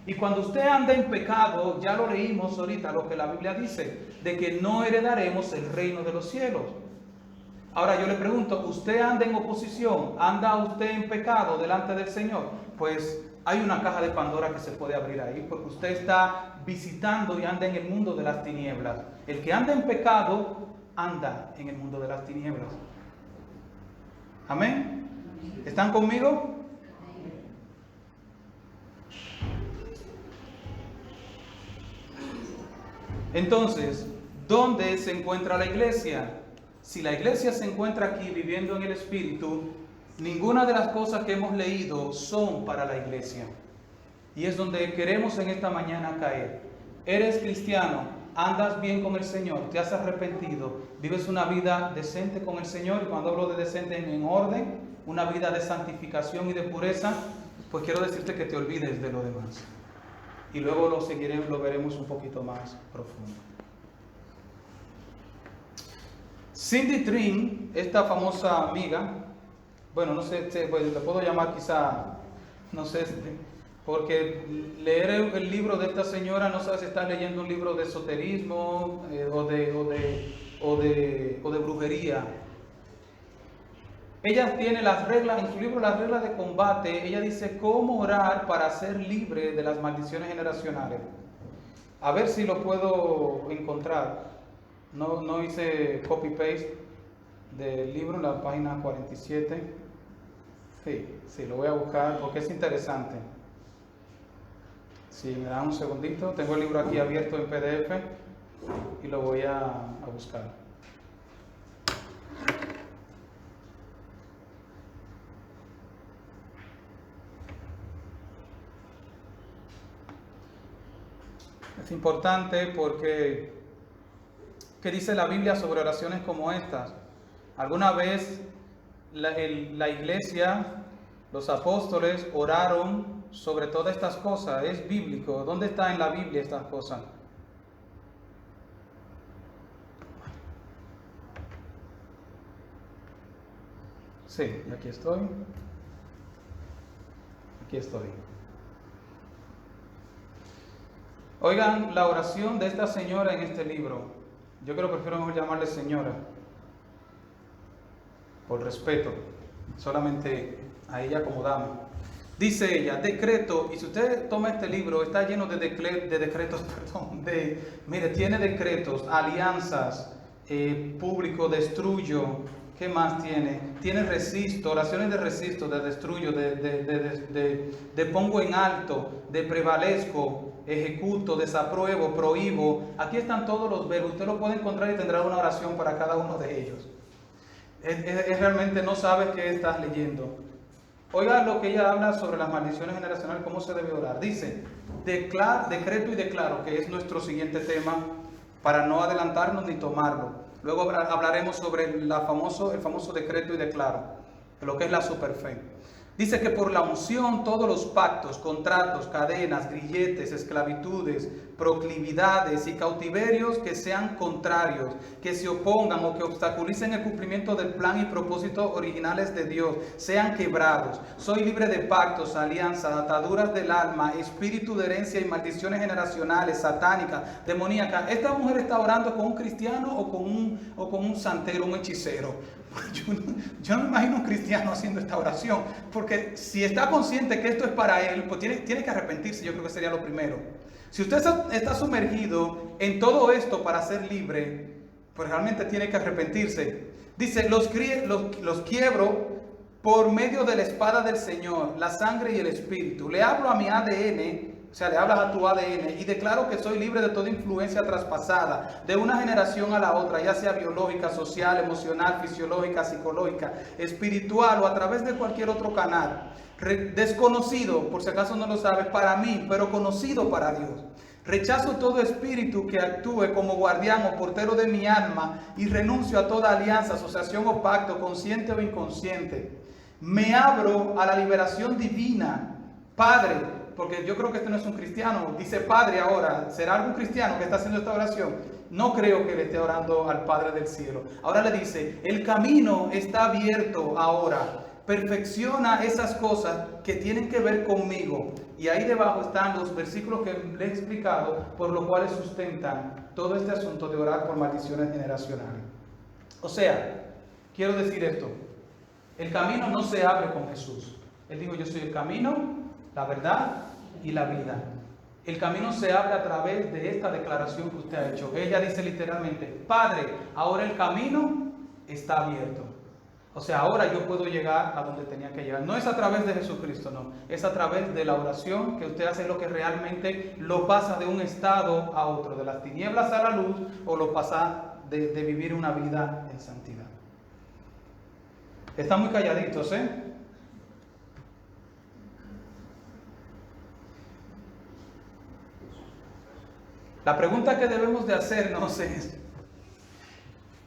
Y cuando usted anda en pecado, ya lo leímos ahorita, lo que la Biblia dice, de que no heredaremos el reino de los cielos. Ahora yo le pregunto, ¿usted anda en oposición? ¿Anda usted en pecado delante del Señor? Pues hay una caja de Pandora que se puede abrir ahí, porque usted está visitando y anda en el mundo de las tinieblas. El que anda en pecado, anda en el mundo de las tinieblas. ¿Amén? ¿Están conmigo? Entonces, ¿dónde se encuentra la iglesia? Si la iglesia se encuentra aquí viviendo en el Espíritu, ninguna de las cosas que hemos leído son para la iglesia. Y es donde queremos en esta mañana caer. Eres cristiano, andas bien con el Señor, te has arrepentido, vives una vida decente con el Señor. Y cuando hablo de decente, en orden, una vida de santificación y de pureza, pues quiero decirte que te olvides de lo demás. Y luego lo veremos un poquito más profundo. Cindy Trim, esta famosa amiga, bueno, no sé, pues, le puedo llamar quizá, no sé, porque leer el libro de esta señora, no sé si está leyendo un libro de esoterismo o de brujería. Ella tiene las reglas, en su libro Las reglas de combate, ella dice cómo orar para ser libre de las maldiciones generacionales. A ver si lo puedo encontrar. No hice copy-paste del libro en la página 47. Sí, lo voy a buscar porque es interesante. Si me dan un segundito, tengo el libro aquí abierto en PDF y lo voy a buscar. Es importante porque, ¿qué dice la Biblia sobre oraciones como estas? Alguna vez la iglesia, los apóstoles oraron sobre todas estas cosas. Es bíblico. ¿Dónde está en la Biblia estas cosas? Sí, aquí estoy. Aquí estoy. Oigan la oración de esta señora en este libro. Yo prefiero mejor llamarle señora, por respeto, solamente a ella como dama. Dice ella, decreto, y si usted toma este libro, está lleno de decretos, mire, tiene decretos, alianzas, público, destruyo. ¿Qué más tiene? Tiene resisto, oraciones de resisto, de destruyo, de pongo en alto, de prevalezco, ejecuto, desapruebo, prohíbo. Aquí están todos los verbos. Usted lo puede encontrar y tendrá una oración para cada uno de ellos. Es realmente no sabes qué estás leyendo. Oiga lo que ella habla sobre las maldiciones generacionales, cómo se debe orar. Dice, decreto y declaro, que es nuestro siguiente tema, para no adelantarnos ni tomarlo. Luego hablaremos sobre el famoso decreto y declaro, lo que es la superfe. Dice que por la unción todos los pactos, contratos, cadenas, grilletes, esclavitudes, proclividades y cautiverios que sean contrarios, que se opongan o que obstaculicen el cumplimiento del plan y propósitos originales de Dios, sean quebrados. Soy libre de pactos, alianzas, ataduras del alma, espíritu de herencia y maldiciones generacionales, satánicas, demoníacas. Esta mujer está orando con un cristiano o con un santero, un hechicero. Yo no me imagino un cristiano haciendo esta oración, porque si está consciente que esto es para él, pues tiene que arrepentirse. Yo creo que sería lo primero. Si usted está sumergido en todo esto para ser libre, pues realmente tiene que arrepentirse. Dice, los quiebro por medio de la espada del Señor, la sangre y el espíritu. Le hablo a mi ADN o sea, le hablas a tu ADN, y declaro que soy libre de toda influencia traspasada, de una generación a la otra, ya sea biológica, social, emocional, fisiológica, psicológica, espiritual o a través de cualquier otro canal. Desconocido, por si acaso no lo sabes, para mí, pero conocido para Dios. Rechazo todo espíritu que actúe como guardián o portero de mi alma y renuncio a toda alianza, asociación o pacto, consciente o inconsciente. Me abro a la liberación divina. Padre, porque yo creo que este no es un cristiano, dice Padre ahora. ¿Será algún cristiano que está haciendo esta oración? No creo que le esté orando al Padre del cielo. Ahora le dice, el camino está abierto ahora. Perfecciona esas cosas que tienen que ver conmigo. Y ahí debajo están los versículos que le he explicado, por los cuales sustentan todo este asunto de orar por maldiciones generacionales. O sea, quiero decir esto. El camino no se abre con Jesús. Él dijo, yo soy el camino, la verdad y la vida. El camino se abre a través de esta declaración que usted ha hecho. Ella dice literalmente, Padre, ahora el camino está abierto. O sea, ahora yo puedo llegar a donde tenía que llegar. No es a través de Jesucristo, no. Es a través de la oración que usted hace lo que realmente lo pasa de un estado a otro, de las tinieblas a la luz, o lo pasa de vivir una vida en santidad. Están muy calladitos, ¿eh? La pregunta que debemos de hacernos es,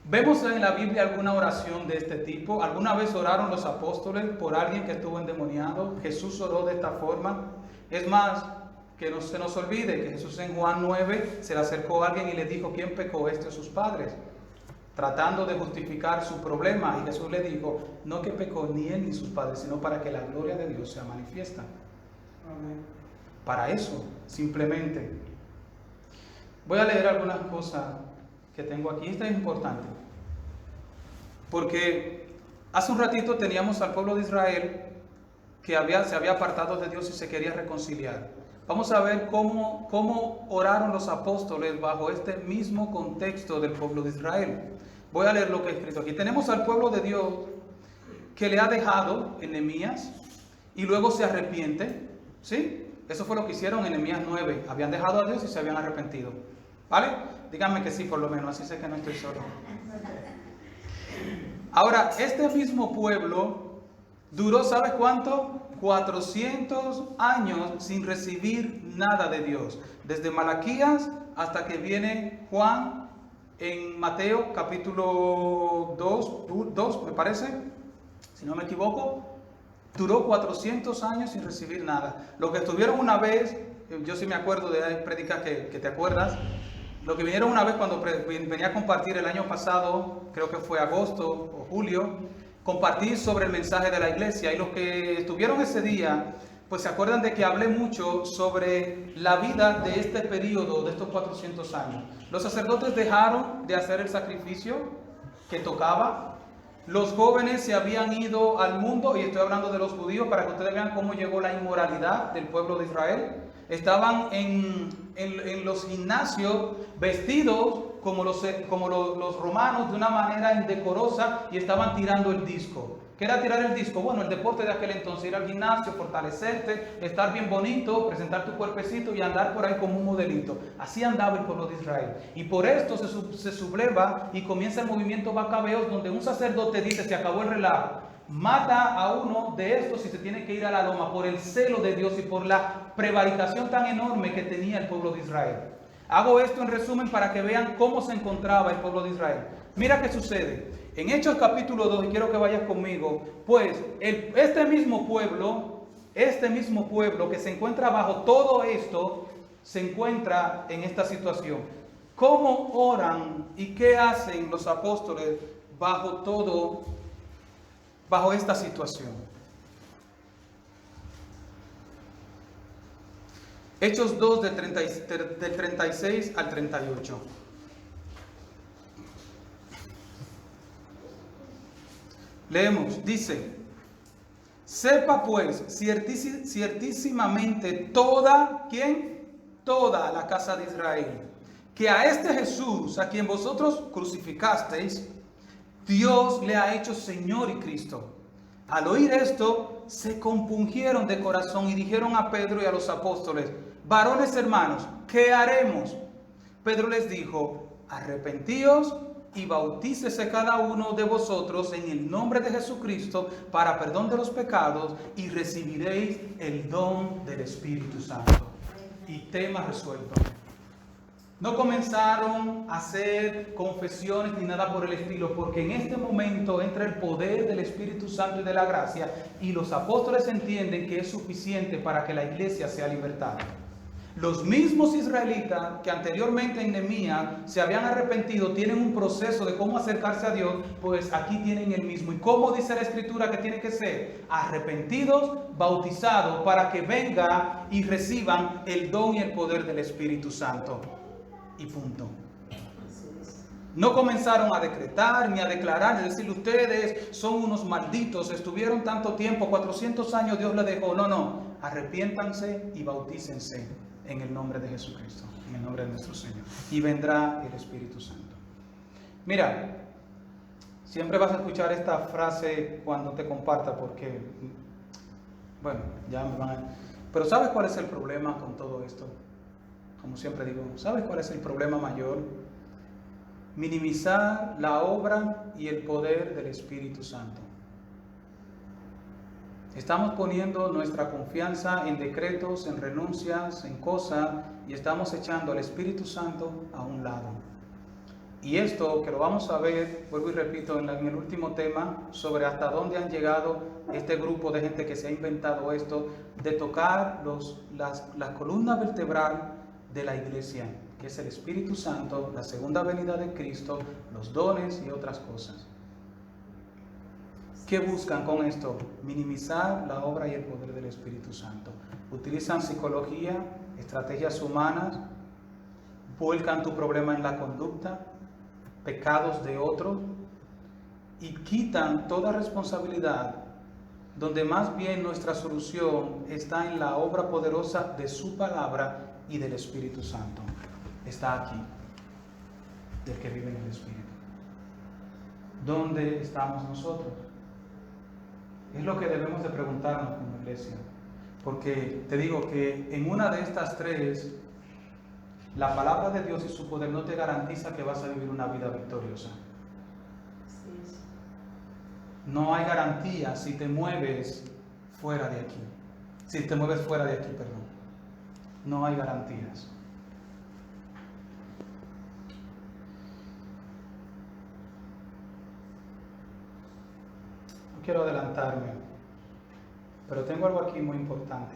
¿vemos en la Biblia alguna oración de este tipo? ¿Alguna vez oraron los apóstoles por alguien que estuvo endemoniado? ¿Jesús oró de esta forma? Es más, que no se nos olvide que Jesús en Juan 9 se le acercó a alguien y le dijo, ¿quién pecó, este o sus padres? Tratando de justificar su problema, y Jesús le dijo, no que pecó ni él ni sus padres, sino para que la gloria de Dios sea manifiesta. Amén. Para eso, simplemente. Voy a leer algunas cosas que tengo aquí. Esto es importante, porque hace un ratito teníamos al pueblo de Israel que se había apartado de Dios y se quería reconciliar. Vamos a ver cómo oraron los apóstoles bajo este mismo contexto del pueblo de Israel. Voy a leer lo que he escrito aquí. Tenemos al pueblo de Dios que le ha dejado en Nehemías y luego se arrepiente. ¿Sí? Eso fue lo que hicieron en Nehemías 9. Habían dejado a Dios y se habían arrepentido. ¿Vale? Díganme que sí, por lo menos. Así sé que no estoy solo. Ahora, este mismo pueblo duró, ¿sabes cuánto? 400 años sin recibir nada de Dios. Desde Malaquías hasta que viene Juan en Mateo capítulo 2, me parece, si no me equivoco. Duró 400 años sin recibir nada. Los que estuvieron una vez, yo sí me acuerdo de prédicas que te acuerdas. Los que vinieron una vez cuando venía a compartir el año pasado, creo que fue agosto o julio, compartí sobre el mensaje de la iglesia. Y los que estuvieron ese día, pues se acuerdan de que hablé mucho sobre la vida de este periodo, de estos 400 años. Los sacerdotes dejaron de hacer el sacrificio que tocaba. Los jóvenes se habían ido al mundo, y estoy hablando de los judíos para que ustedes vean cómo llegó la inmoralidad del pueblo de Israel. Estaban en los gimnasios vestidos como los romanos, de una manera indecorosa, y estaban tirando el disco. ¿Qué era tirar el disco? Bueno, el deporte de aquel entonces, ir al gimnasio, fortalecerte, estar bien bonito, presentar tu cuerpecito y andar por ahí como un modelito. Así andaba el pueblo de Israel. Y por esto se subleva y comienza el movimiento Macabeos, donde un sacerdote dice, se acabó el relajo. Mata a uno de estos y se tiene que ir a la loma por el celo de Dios y por la prevaricación tan enorme que tenía el pueblo de Israel. Hago esto en resumen para que vean cómo se encontraba el pueblo de Israel. Mira qué sucede. En Hechos capítulo 2, y quiero que vayas conmigo, pues este mismo pueblo que se encuentra bajo todo esto, se encuentra en esta situación. ¿Cómo oran y qué hacen los apóstoles bajo esta situación? Hechos 2 del 36 al 38. Leemos, dice, sepa pues ciertísimamente toda la casa de Israel, que a este Jesús, a quien vosotros crucificasteis, Dios le ha hecho Señor y Cristo. Al oír esto, se compungieron de corazón y dijeron a Pedro y a los apóstoles, varones hermanos, ¿qué haremos? Pedro les dijo, arrepentíos y bautícese cada uno de vosotros en el nombre de Jesucristo para perdón de los pecados y recibiréis el don del Espíritu Santo. Y tema resuelto. No comenzaron a hacer confesiones ni nada por el estilo, porque en este momento entra el poder del Espíritu Santo y de la gracia, y los apóstoles entienden que es suficiente para que la iglesia sea libertada. Los mismos israelitas que anteriormente en Nehemías se habían arrepentido tienen un proceso de cómo acercarse a Dios, pues aquí tienen el mismo. ¿Y cómo dice la Escritura que tiene que ser? Arrepentidos, bautizados, para que venga y reciban el don y el poder del Espíritu Santo. Y punto. No comenzaron a decretar ni a declarar, ni a decir ustedes son unos malditos, estuvieron tanto tiempo, 400 años Dios les dejó. No, arrepiéntanse y bautícense en el nombre de Jesucristo, en el nombre de nuestro Señor. Y vendrá el Espíritu Santo. Mira, siempre vas a escuchar esta frase cuando te comparta, porque, bueno, ya me van a... Pero ¿sabes cuál es el problema con todo esto? Como siempre digo, ¿sabes cuál es el problema mayor? Minimizar la obra y el poder del Espíritu Santo. Estamos poniendo nuestra confianza en decretos, en renuncias, en cosas, y estamos echando al Espíritu Santo a un lado. Y esto, que lo vamos a ver, vuelvo y repito, en el último tema, sobre hasta dónde han llegado este grupo de gente que se ha inventado esto, de tocar la columna vertebral de la iglesia, que es el Espíritu Santo, la segunda venida de Cristo, los dones y otras cosas. ¿Qué buscan con esto? Minimizar la obra y el poder del Espíritu Santo. Utilizan psicología, estrategias humanas, vuelcan tu problema en la conducta, pecados de otros, y quitan toda responsabilidad, donde más bien nuestra solución está en la obra poderosa de su palabra y del Espíritu Santo. Está aquí, del que vive en el Espíritu. ¿Dónde estamos nosotros? Es lo que debemos de preguntarnos como iglesia, porque te digo que en una de estas tres, la palabra de Dios y su poder no te garantiza que vas a vivir una vida victoriosa. No hay garantía si te mueves fuera de aquí. Si te mueves fuera de aquí, perdón. No hay garantías. No quiero adelantarme, pero tengo algo aquí muy importante.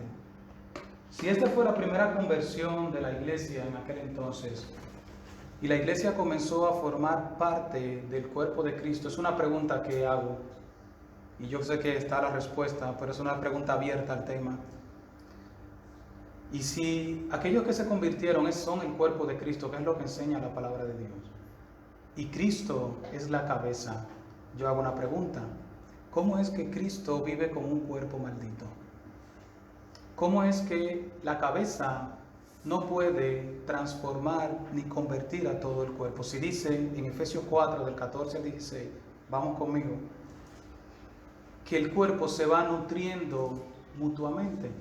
Si esta fue la primera conversión de la iglesia en aquel entonces, y la iglesia comenzó a formar parte del cuerpo de Cristo, es una pregunta que hago, y yo sé que está la respuesta, pero es una pregunta abierta al tema. Y si aquellos que se convirtieron son el cuerpo de Cristo, que es lo que enseña la palabra de Dios, y Cristo es la cabeza, yo hago una pregunta: ¿cómo es que Cristo vive con un cuerpo maldito? ¿Cómo es que la cabeza no puede transformar ni convertir a todo el cuerpo? Si dice en Efesios 4, del 14 al 16, vamos conmigo, que el cuerpo se va nutriendo mutuamente,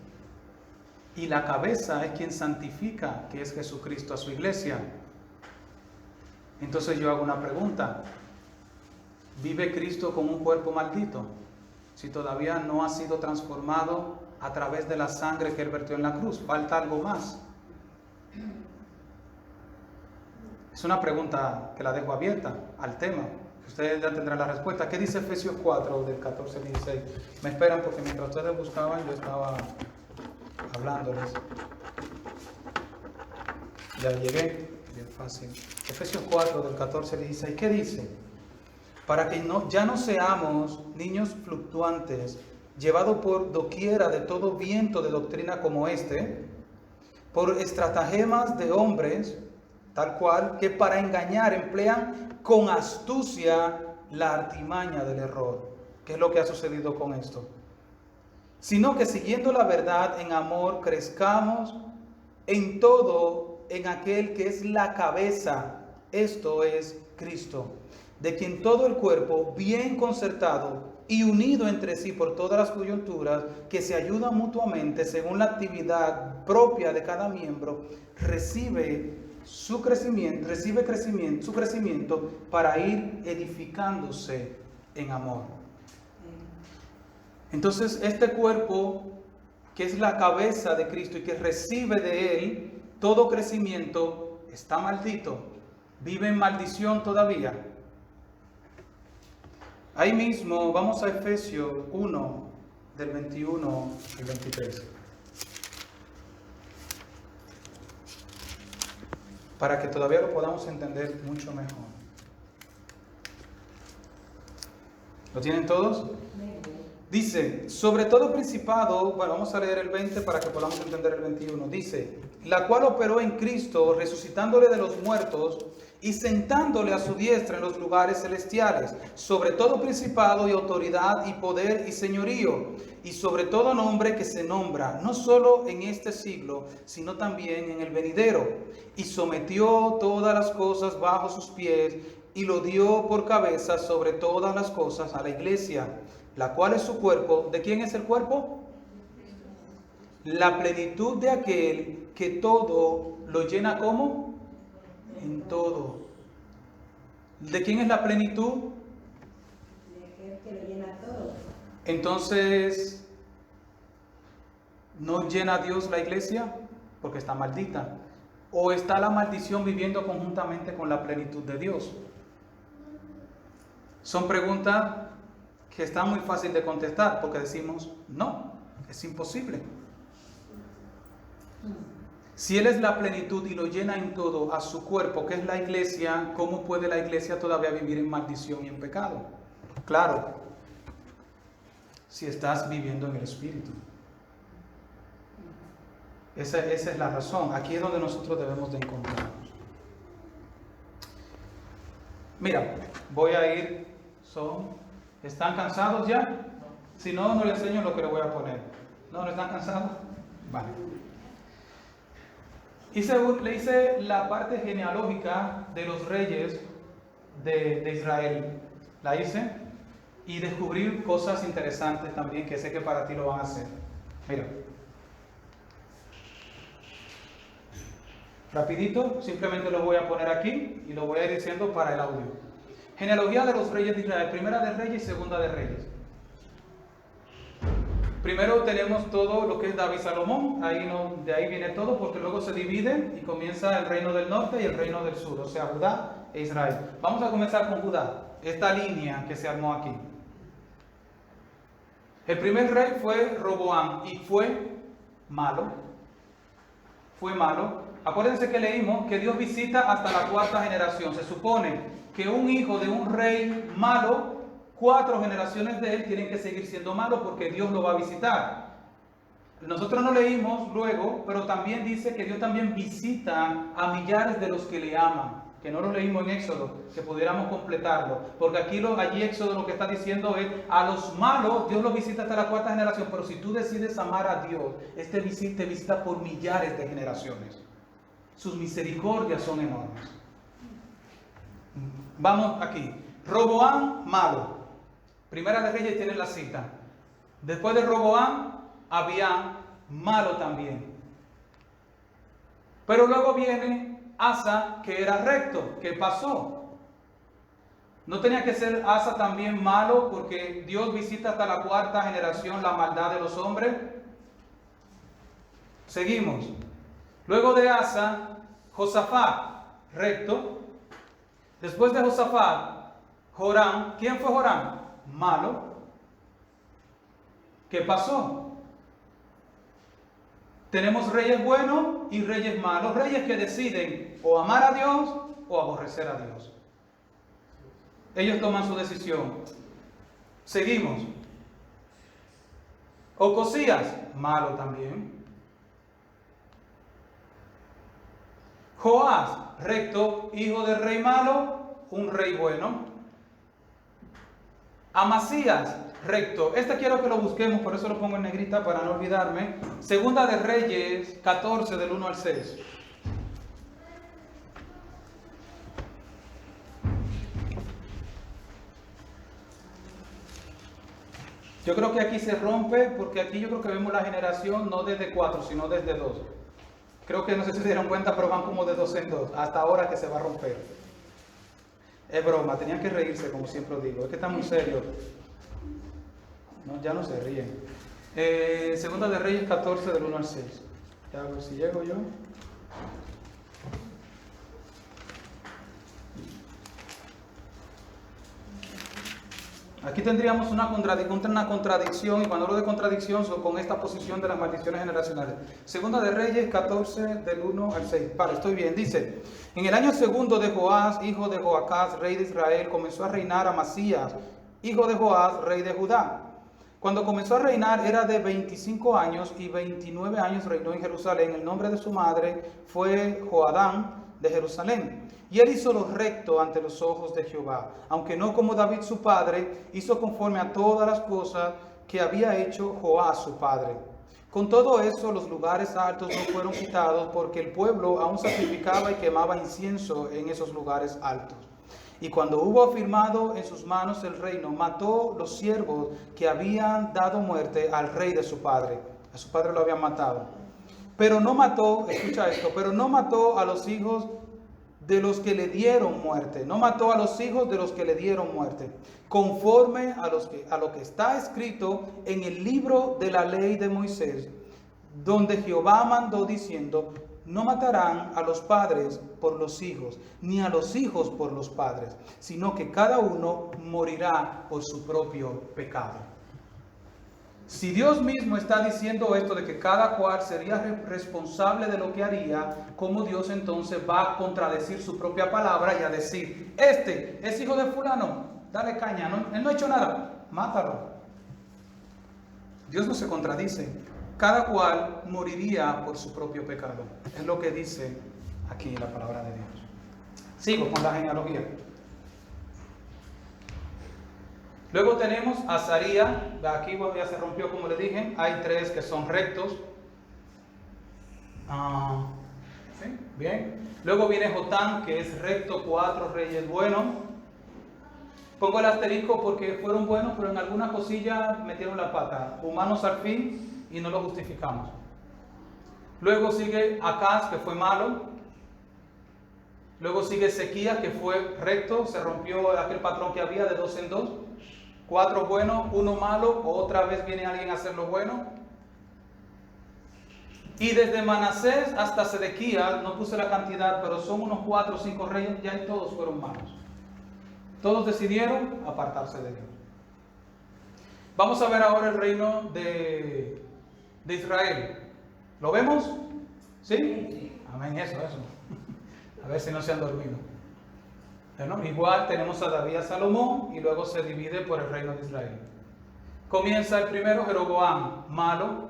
y la cabeza es quien santifica, que es Jesucristo, a su iglesia. Entonces yo hago una pregunta: ¿vive Cristo con un cuerpo maldito si todavía no ha sido transformado a través de la sangre que Él vertió en la cruz? ¿Falta algo más? Es una pregunta que la dejo abierta al tema. Ustedes ya tendrán la respuesta. ¿Qué dice Efesios 4, del 14 al 16? Me esperan porque mientras ustedes buscaban yo estaba hablándoles. Ya llegué, bien fácil. Efesios 4, del 14 al 16. ¿Qué dice? Para que ya no seamos niños fluctuantes, llevados por doquiera de todo viento de doctrina como este, por estratagemas de hombres, tal cual, que para engañar emplean con astucia la artimaña del error. ¿Qué es lo que ha sucedido con esto? Sino que siguiendo la verdad en amor, crezcamos en todo en aquel que es la cabeza, esto es Cristo, de quien todo el cuerpo, bien concertado y unido entre sí por todas las coyunturas, que se ayudan mutuamente según la actividad propia de cada miembro, recibe su crecimiento para ir edificándose en amor. Entonces, este cuerpo, que es la cabeza de Cristo y que recibe de Él todo crecimiento, está maldito, vive en maldición todavía. Ahí mismo, vamos a Efesios 1, del 21 al 23. Para que todavía lo podamos entender mucho mejor. ¿Lo tienen todos? Dice, sobre todo principado, bueno, vamos a leer el 20 para que podamos entender el 21. Dice, la cual operó en Cristo, resucitándole de los muertos y sentándole a su diestra en los lugares celestiales, sobre todo principado y autoridad y poder y señorío, y sobre todo nombre que se nombra, no solo en este siglo, sino también en el venidero, y sometió todas las cosas bajo sus pies, y lo dio por cabeza sobre todas las cosas a la iglesia, la cual es su cuerpo. ¿De quién es el cuerpo? La plenitud de aquel que todo lo llena. ¿Cómo? En todo. ¿De quién es la plenitud? De aquel que lo llena todo. Entonces, ¿no llena Dios la iglesia? Porque está maldita. ¿O está la maldición viviendo conjuntamente con la plenitud de Dios? Son preguntas que está muy fácil de contestar, porque decimos, no, es imposible. Si Él es la plenitud y lo llena en todo a su cuerpo, que es la iglesia, ¿cómo puede la iglesia todavía vivir en maldición y en pecado? Claro, si estás viviendo en el Espíritu. Esa es la razón. Aquí es donde nosotros debemos de encontrarnos. Mira, voy a ir, ¿están cansados ya? Si no, no les enseño lo que les voy a poner. ¿No están cansados? Vale. Le hice la parte genealógica de los reyes de Israel. La hice y descubrí cosas interesantes también que sé que para ti lo van a hacer. Mira. Rapidito, simplemente lo voy a poner aquí y lo voy a ir diciendo para el audio. Genealogía de los reyes de Israel, primera de Reyes y segunda de Reyes. Primero tenemos todo lo que es David Salomón, de ahí viene todo, porque luego se divide y comienza el reino del norte y el reino del sur, o sea, Judá e Israel. Vamos a comenzar con Judá, esta línea que se armó aquí. El primer rey fue Roboam y fue malo. Fue malo. Acuérdense que leímos que Dios visita hasta la cuarta generación. Se supone que un hijo de un rey malo, 4 generaciones de él tienen que seguir siendo malos porque Dios lo va a visitar. Nosotros no leímos luego, pero también dice que Dios también visita a millares de los que le aman, que no lo leímos en Éxodo, que pudiéramos completarlo, porque allí Éxodo lo que está diciendo es, a los malos Dios los visita hasta la cuarta generación, pero si tú decides amar a Dios, te visita por millares de generaciones. Sus misericordias son enormes. Vamos aquí. Roboam, malo. Primera de Reyes tiene la cita. Después de Roboam, Abián, malo también. Pero luego viene Asa, que era recto. ¿Qué pasó? ¿No tenía que ser Asa también malo porque Dios visita hasta la cuarta generación la maldad de los hombres? Seguimos. Luego de Asa, Josafat, recto. Después de Josafat, Joram. ¿Quién fue Joram? Malo. ¿Qué pasó? Tenemos reyes buenos y reyes malos. Reyes que deciden o amar a Dios o aborrecer a Dios. Ellos toman su decisión. Seguimos. Ocosías, malo también. Joás, recto, hijo del rey malo, un rey bueno. Amasías, recto. Quiero que lo busquemos, por eso lo pongo en negrita para no olvidarme. Segunda de Reyes 14 del 1 al 6. Yo creo que aquí se rompe porque aquí yo creo que vemos la generación no desde 4, sino desde 2. Creo que no sé si se dieron cuenta, pero van como de 2 en 2, hasta ahora que se va a romper. Es broma, tenían que reírse, como siempre digo, es que está muy serio. No, ya no se ríen. Segunda de Reyes 14, del 1 al 6. Ya a ver si llego yo. Aquí tendríamos una contradicción, y cuando hablo de contradicción, son con esta posición de las maldiciones generacionales. Segunda de Reyes 14, del 1 al 6. Vale, estoy bien. Dice: en el año segundo de Joás, hijo de Joacás, rey de Israel, comenzó a reinar Amasías, hijo de Joás, rey de Judá. Cuando comenzó a reinar era de 25 años y 29 años reinó en Jerusalén. El nombre de su madre fue Joadán de Jerusalén. Y él hizo lo recto ante los ojos de Jehová, aunque no como David su padre, hizo conforme a todas las cosas que había hecho Joás su padre. Con todo eso, los lugares altos no fueron quitados, porque el pueblo aún sacrificaba y quemaba incienso en esos lugares altos. Y cuando hubo afirmado en sus manos el reino, mató los siervos que habían dado muerte al rey de su padre. A su padre lo habían matado. Pero no mató, escucha esto, pero no mató a los hijos de los que le dieron muerte. No mató a los hijos de los que le dieron muerte. Conforme a lo que está escrito en el libro de la ley de Moisés, donde Jehová mandó diciendo: no matarán a los padres por los hijos, ni a los hijos por los padres, sino que cada uno morirá por su propio pecado. Si Dios mismo está diciendo esto de que cada cual sería responsable de lo que haría, ¿cómo Dios entonces va a contradecir su propia palabra y a decir: este es hijo de fulano, dale caña, él no ha hecho nada, mátalo? Dios no se contradice. Cada cual moriría por su propio pecado. Es lo que dice aquí la palabra de Dios. Sigo con la genealogía. Luego tenemos a Azarías. Aquí ya se rompió, como le dije. Hay 3 que son rectos. ¿Sí? Bien. Luego viene Jotán, que es recto, 4 reyes buenos. Pongo el asterisco porque fueron buenos, pero en alguna cosilla metieron la pata. Humanos al fin, y no lo justificamos. Luego sigue Acaz, que fue malo. Luego sigue Ezequías, que fue recto. Se rompió aquel patrón que había de 2 en 2. 4 buenos, 1 malo, otra vez viene alguien a hacer lo bueno. Y desde Manasés hasta Sedequías, no puse la cantidad, pero son unos 4 o 5 reyes, ya todos fueron malos. Todos decidieron apartarse de Dios. Vamos a ver ahora el reino de Israel. ¿Lo vemos? ¿Sí? Amén, eso. A ver si no se han dormido. Bueno, igual tenemos a David y a Salomón, y luego se divide por el reino de Israel. Comienza el primero, Jeroboam, malo.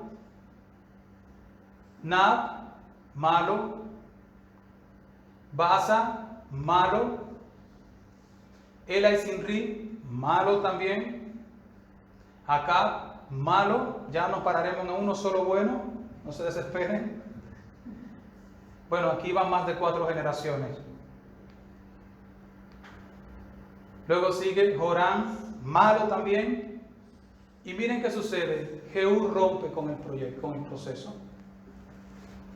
Nab, malo. Baasa, malo. Ela y Sinri, malo también. Acab, malo. Ya nos pararemos en uno solo bueno, no se desesperen. Bueno, aquí van más de 4 generaciones. Luego sigue Joram, malo también. Y miren qué sucede. Jehú rompe con el proyecto, con el proceso.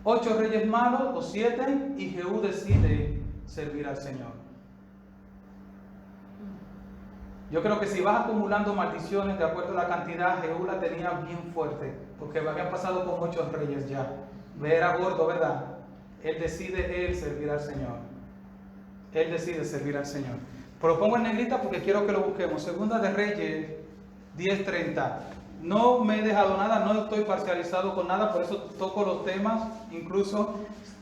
8 reyes malos o 7, y Jehú decide servir al Señor. Yo creo que si vas acumulando maldiciones de acuerdo a la cantidad, Jehú la tenía bien fuerte, porque habían pasado con 8 reyes ya. Era gordo, ¿verdad? Él decide servir al Señor. Él decide servir al Señor. Pero lo pongo en negrita porque quiero que lo busquemos. Segunda de Reyes 10:30. No me he dejado nada, no estoy parcializado con nada, por eso toco los temas. Incluso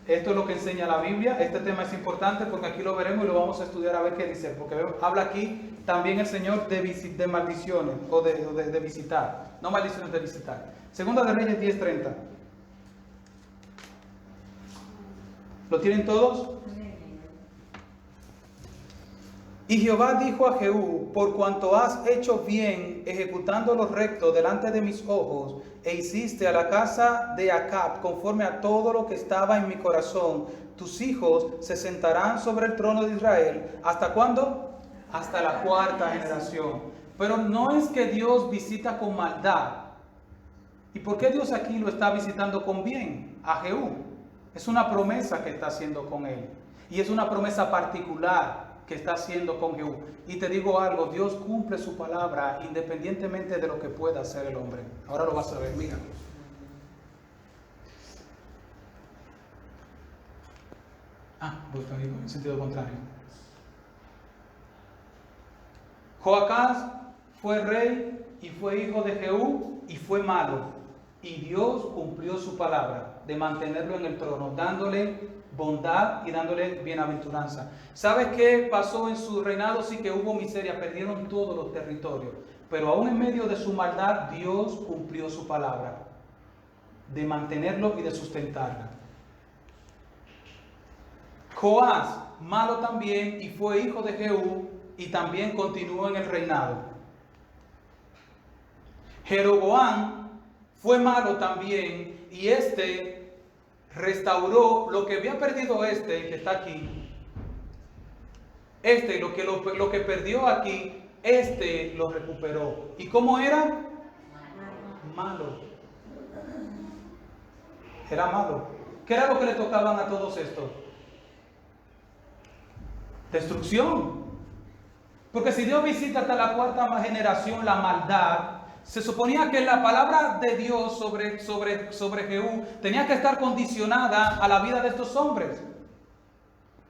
esto es lo que enseña la Biblia. Este tema es importante porque aquí lo veremos y lo vamos a estudiar a ver qué dice. Porque habla aquí también el Señor de maldiciones o de visitar. No maldiciones, de visitar. Segunda de Reyes 10:30. ¿Lo tienen todos? Y Jehová dijo a Jehú: por cuanto has hecho bien ejecutando lo recto delante de mis ojos, e hiciste a la casa de Acab conforme a todo lo que estaba en mi corazón, tus hijos se sentarán sobre el trono de Israel. ¿Hasta cuándo? Hasta la 4ª generación. Pero no es que Dios visita con maldad. ¿Y por qué Dios aquí lo está visitando con bien a Jehú? Es una promesa que está haciendo con él. Y es una promesa particular que está haciendo con Jehú. Y te digo algo, Dios cumple su palabra independientemente de lo que pueda hacer el hombre. Ahora lo vas a ver, mira. Busca en sentido contrario. Joacás fue rey y fue hijo de Jehú y fue malo. Y Dios cumplió su palabra de mantenerlo en el trono, dándole bondad y dándole bienaventuranza. ¿Sabes qué pasó en su reinado? Sí que hubo miseria, perdieron todos los territorios. Pero aún en medio de su maldad, Dios cumplió su palabra de mantenerlo y de sustentarla. Joás, malo también, y fue hijo de Jehú, y también continuó en el reinado. Jeroboam fue malo también, y restauró lo que había perdido que está aquí. Lo que perdió aquí, lo recuperó. ¿Y cómo era? Malo. Era malo. ¿Qué era lo que le tocaban a todos estos? Destrucción. Porque si Dios visita hasta la cuarta generación la maldad, se suponía que la palabra de Dios sobre Jehú tenía que estar condicionada a la vida de estos hombres.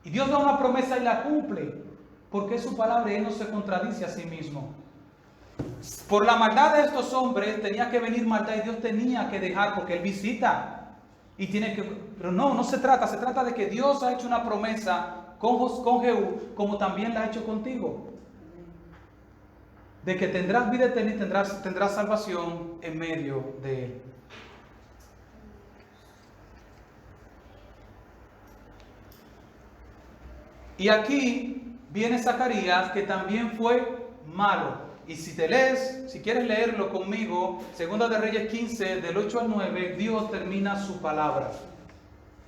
Y Dios da una promesa y la cumple, porque es su palabra y Él no se contradice a sí mismo. Por la maldad de estos hombres tenía que venir maldad y Dios tenía que dejar, porque Él visita. Y tiene que, pero no se trata de que Dios ha hecho una promesa con Jehú, como también la ha hecho contigo. De que tendrás vida eterna y tendrás salvación en medio de él. Y aquí viene Zacarías, que también fue malo. Y si quieres leerlo conmigo, 2 de Reyes 15, del 8 al 9, Dios termina su palabra.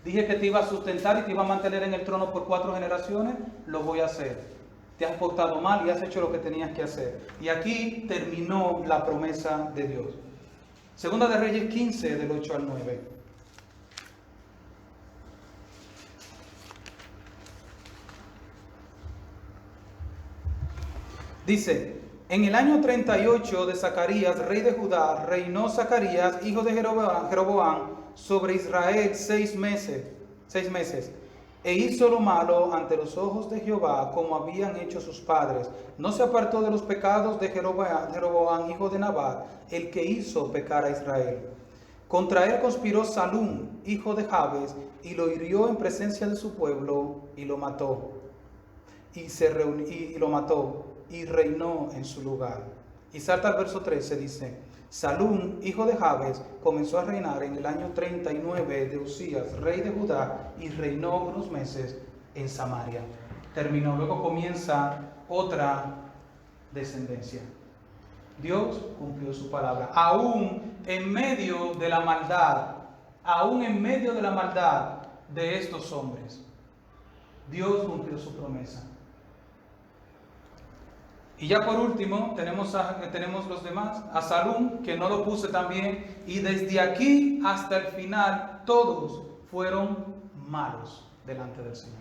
Dije que te iba a sustentar y te iba a mantener en el trono por 4 generaciones, lo voy a hacer. Te has portado mal y has hecho lo que tenías que hacer. Y aquí terminó la promesa de Dios. 2 de Reyes 15, del 8 al 9. Dice: en el año 38 de Zacarías, rey de Judá, reinó Zacarías, hijo de Jeroboam, sobre Israel 6 meses. E hizo lo malo ante los ojos de Jehová, como habían hecho sus padres. No se apartó de los pecados de Jeroboam, hijo de Nabat, el que hizo pecar a Israel. Contra él conspiró Salum, hijo de Jabes, y lo hirió en presencia de su pueblo, y lo mató. Y reinó en su lugar. Y salta al verso 13, dice: Salum, hijo de Jabes, comenzó a reinar en el año 39 de Usías, rey de Judá, y reinó unos meses en Samaria. Terminó. Luego comienza otra descendencia. Dios cumplió su palabra, aún en medio de la maldad, de estos hombres. Dios cumplió su promesa. Y ya por último tenemos los demás, a Salum, que no lo puse también, y desde aquí hasta el final todos fueron malos delante del Señor.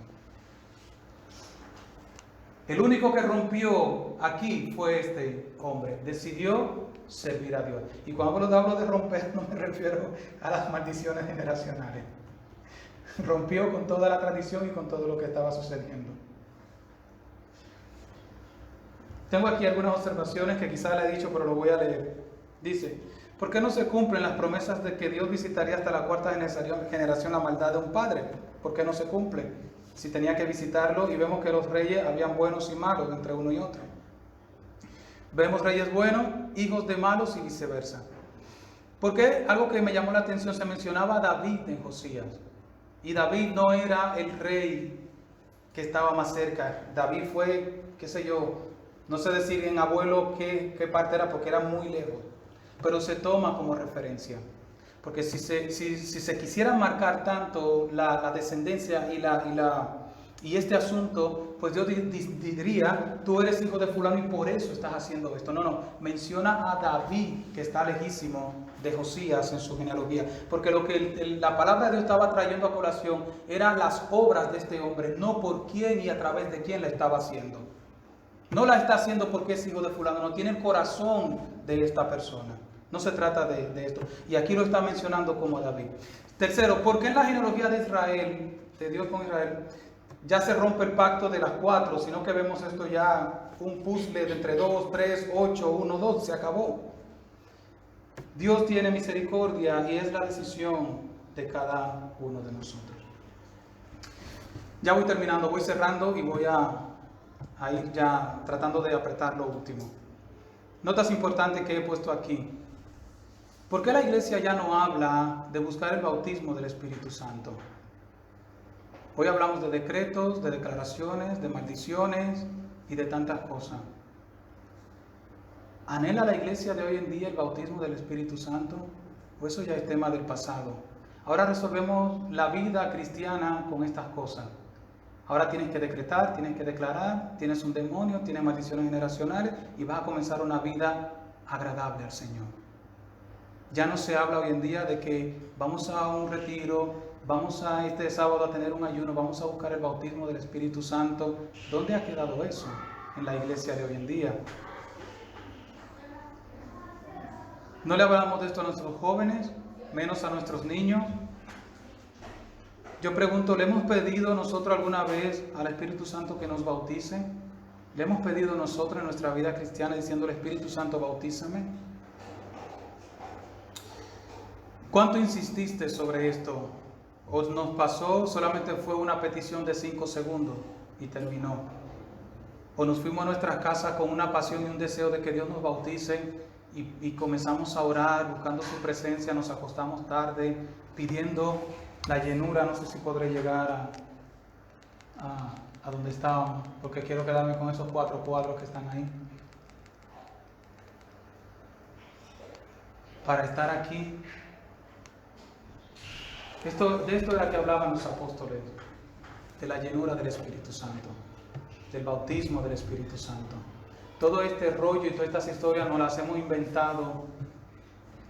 El único que rompió aquí fue este hombre, decidió servir a Dios. Y cuando hablo de romper, no me refiero a las maldiciones generacionales. Rompió con toda la tradición y con todo lo que estaba sucediendo. Tengo aquí algunas observaciones que quizás le he dicho, pero lo voy a leer. Dice: ¿por qué no se cumplen las promesas de que Dios visitaría hasta la cuarta generación la maldad de un padre? ¿Por qué no se cumple? Si tenía que visitarlo, y vemos que los reyes habían buenos y malos entre uno y otro. Vemos reyes buenos, hijos de malos y viceversa. Porque algo que me llamó la atención, se mencionaba a David en Josías. Y David no era el rey que estaba más cerca. David fue, qué sé yo, no sé decir en abuelo qué parte era, porque era muy lejos, pero se toma como referencia. Porque si se quisiera marcar tanto la descendencia y Y este asunto, pues Dios diría, tú eres hijo de fulano y por eso estás haciendo esto. No, menciona a David, que está lejísimo de Josías en su genealogía. Porque lo que la palabra de Dios estaba trayendo a colación eran las obras de este hombre, no por quién y a través de quién la estaba haciendo. No la está haciendo porque es hijo de fulano, no tiene el corazón de esta persona. No se trata de esto. Y aquí lo está mencionando como David. Tercero, ¿por qué en la genealogía de Israel, de Dios con Israel, ya se rompe el pacto de las 4, sino que vemos esto ya un puzzle de entre 2, 3, 8, 1, 2, se acabó? Dios tiene misericordia y es la decisión de cada uno de nosotros. Ya voy terminando, voy cerrando y voy a ir ya tratando de apretar lo último. Notas importantes que he puesto aquí. ¿Por qué la iglesia ya no habla de buscar el bautismo del Espíritu Santo? Hoy hablamos de decretos, de declaraciones, de maldiciones y de tantas cosas. ¿Anhela la iglesia de hoy en día el bautismo del Espíritu Santo? ¿O eso ya es tema del pasado? Ahora resolvemos la vida cristiana con estas cosas. Ahora tienes que decretar, tienes que declarar, tienes un demonio, tienes maldiciones generacionales y vas a comenzar una vida agradable al Señor. Ya no se habla hoy en día de que vamos a un retiro, vamos a este sábado a tener un ayuno, vamos a buscar el bautismo del Espíritu Santo. ¿Dónde ha quedado eso en la iglesia de hoy en día? No le hablamos de esto a nuestros jóvenes, menos a nuestros niños. Yo pregunto, ¿le hemos pedido nosotros alguna vez al Espíritu Santo que nos bautice? ¿Le hemos pedido nosotros en nuestra vida cristiana diciendo al Espíritu Santo, bautízame? ¿Cuánto insististe sobre esto? ¿O nos pasó, solamente fue una petición de 5 segundos y terminó? ¿O nos fuimos a nuestras casas con una pasión y un deseo de que Dios nos bautice y comenzamos a orar, buscando su presencia, nos acostamos tarde, pidiendo la llenura? No sé si podré llegar a donde estábamos, porque quiero quedarme con esos 4 cuadros que están ahí. Para estar aquí. De esto era que hablaban los apóstoles, de la llenura del Espíritu Santo, del bautismo del Espíritu Santo. Todo este rollo y todas estas historias nos las hemos inventado,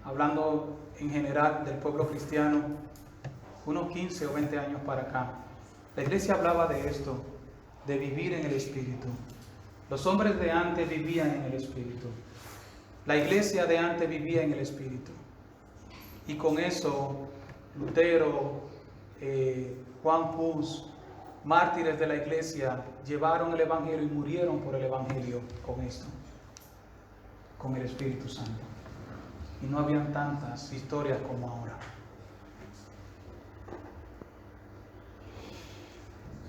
hablando en general del pueblo cristiano, unos 15 o 20 años para acá. La iglesia hablaba de esto, de vivir en el Espíritu. Los hombres de antes vivían en el Espíritu. La iglesia de antes vivía en el Espíritu. Y con eso, Lutero, Juan Hus, mártires de la iglesia, llevaron el Evangelio y murieron por el Evangelio con esto, con el Espíritu Santo. Y no habían tantas historias como ahora.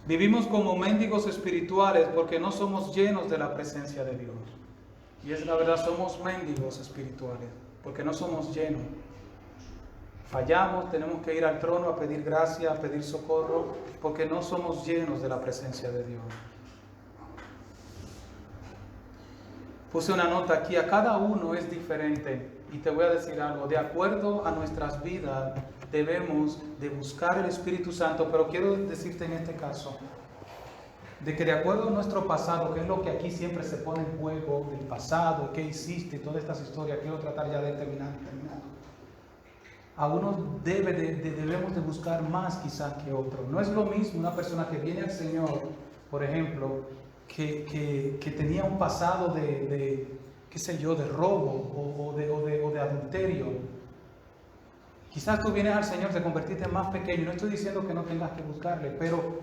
Vivimos como mendigos espirituales porque no somos llenos de la presencia de Dios. Y es la verdad, somos mendigos espirituales porque no somos llenos. Fallamos, tenemos que ir al trono a pedir gracia, a pedir socorro, porque no somos llenos de la presencia de Dios. Puse una nota aquí, a cada uno es diferente, y te voy a decir algo, de acuerdo a nuestras vidas debemos de buscar el Espíritu Santo, pero quiero decirte en este caso, de que de acuerdo a nuestro pasado, que es lo que aquí siempre se pone en juego, del pasado, qué hiciste, y todas estas historias, quiero tratar ya de terminar. A uno debemos de buscar más quizás que otro. No es lo mismo una persona que viene al Señor, por ejemplo, que tenía un pasado qué sé yo, de robo o de adulterio. Quizás tú vienes al Señor, te convertiste más pequeño. No estoy diciendo que no tengas que buscarle, pero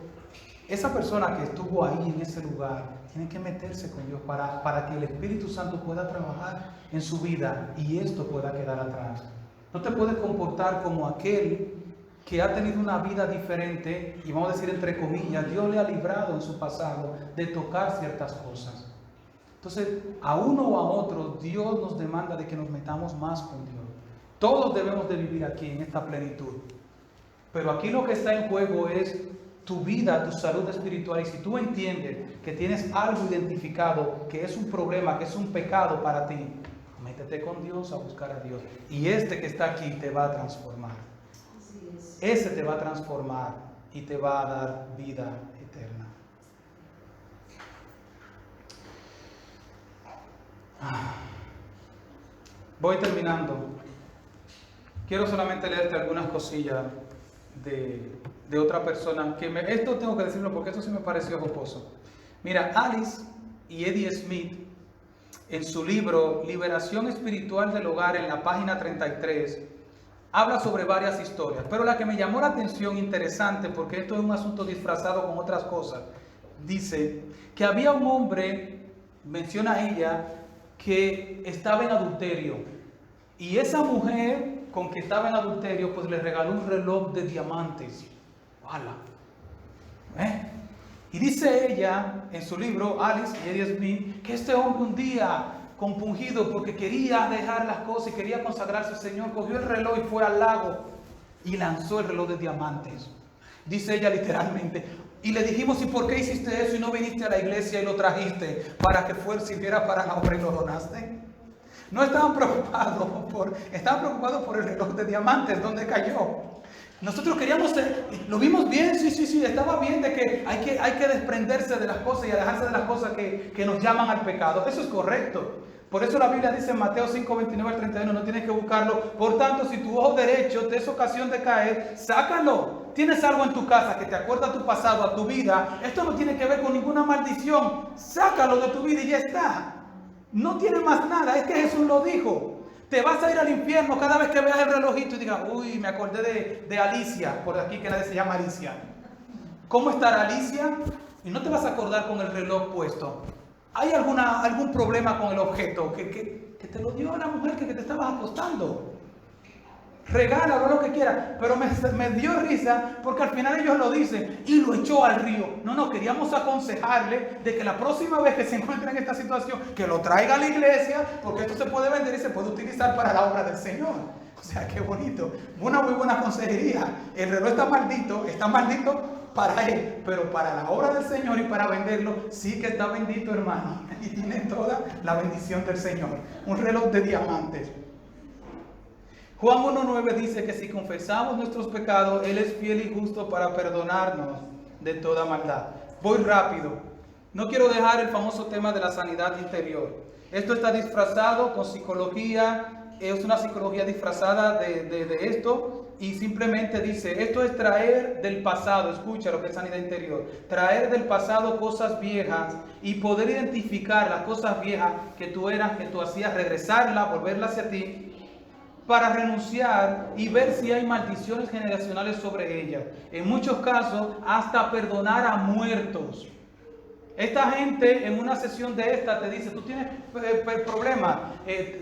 esa persona que estuvo ahí en ese lugar tiene que meterse con Dios para que el Espíritu Santo pueda trabajar en su vida y esto pueda quedar atrás. No te puedes comportar como aquel que ha tenido una vida diferente y, vamos a decir entre comillas, Dios le ha librado en su pasado de tocar ciertas cosas. Entonces, a uno o a otro, Dios nos demanda de que nos metamos más con Dios. Todos debemos de vivir aquí en esta plenitud. Pero aquí lo que está en juego es tu vida, tu salud espiritual. Y si tú entiendes que tienes algo identificado, que es un problema, que es un pecado para ti, métete con Dios a buscar a Dios. Y este que está aquí te va a transformar. Ese te va a transformar y te va a dar vida eterna. Voy terminando. Quiero solamente leerte algunas cosillas de otra persona. Esto tengo que decirlo porque esto sí me pareció jocoso. Mira, Alice y Eddie Smith, en su libro Liberación Espiritual del Hogar, en la página 33, habla sobre varias historias. Pero la que me llamó la atención, interesante, porque esto es un asunto disfrazado con otras cosas, dice que había un hombre, menciona ella, que estaba en adulterio. Y esa mujer con que estaba en adulterio, pues le regaló un reloj de diamantes. ¡Hala! Y dice ella en su libro, Alice y Eddie Smith, que este hombre un día, compungido porque quería dejar las cosas y quería consagrarse al Señor, cogió el reloj y fue al lago y lanzó el reloj de diamantes. Dice ella literalmente, y le dijimos, ¿y por qué hiciste eso y no viniste a la iglesia y lo trajiste para que sirviera para la obra y lo donaste? No estaban preocupados por el reloj de diamantes, ¿dónde cayó? Nosotros queríamos, lo vimos bien, sí, estaba bien de que hay que desprenderse de las cosas y alejarse de las cosas que nos llaman al pecado. Eso es correcto. Por eso la Biblia dice en Mateo 5, 29 al 31, no tienes que buscarlo. Por tanto, si tu ojo derecho te es ocasión de caer, sácalo. Tienes algo en tu casa que te acuerda a tu pasado, a tu vida. Esto no tiene que ver con ninguna maldición. Sácalo de tu vida y ya está. No tiene más nada, es que Jesús lo dijo. Te vas a ir al infierno cada vez que veas el relojito y digas, uy, me acordé de Alicia, por aquí que nadie se llama Alicia. ¿Cómo estará Alicia? Y no te vas a acordar con el reloj puesto. ¿Hay algún problema con el objeto que te lo dio la mujer que te estabas acostando? Regálalo, lo que quiera. Pero me dio risa porque al final ellos lo dicen y lo echó al río. No, queríamos aconsejarle de que la próxima vez que se encuentre en esta situación, que lo traiga a la iglesia, porque esto se puede vender y se puede utilizar para la obra del Señor. O sea, qué bonito. Una muy buena consejería. El reloj está maldito para él, pero para la obra del Señor y para venderlo, sí que está bendito, hermano. Y tiene toda la bendición del Señor. Un reloj de diamantes. Juan 1:9 dice que si confesamos nuestros pecados, Él es fiel y justo para perdonarnos de toda maldad. Voy rápido. No quiero dejar el famoso tema de la sanidad interior. Esto está disfrazado con psicología, es una psicología disfrazada de esto, y simplemente dice, esto es traer del pasado, escucha lo que es sanidad interior, traer del pasado cosas viejas y poder identificar las cosas viejas que tú eras, que tú hacías, regresarlas, volverlas hacia ti, para renunciar y ver si hay maldiciones generacionales sobre ella. En muchos casos, hasta perdonar a muertos. Esta gente en una sesión de esta te dice, tú tienes problemas,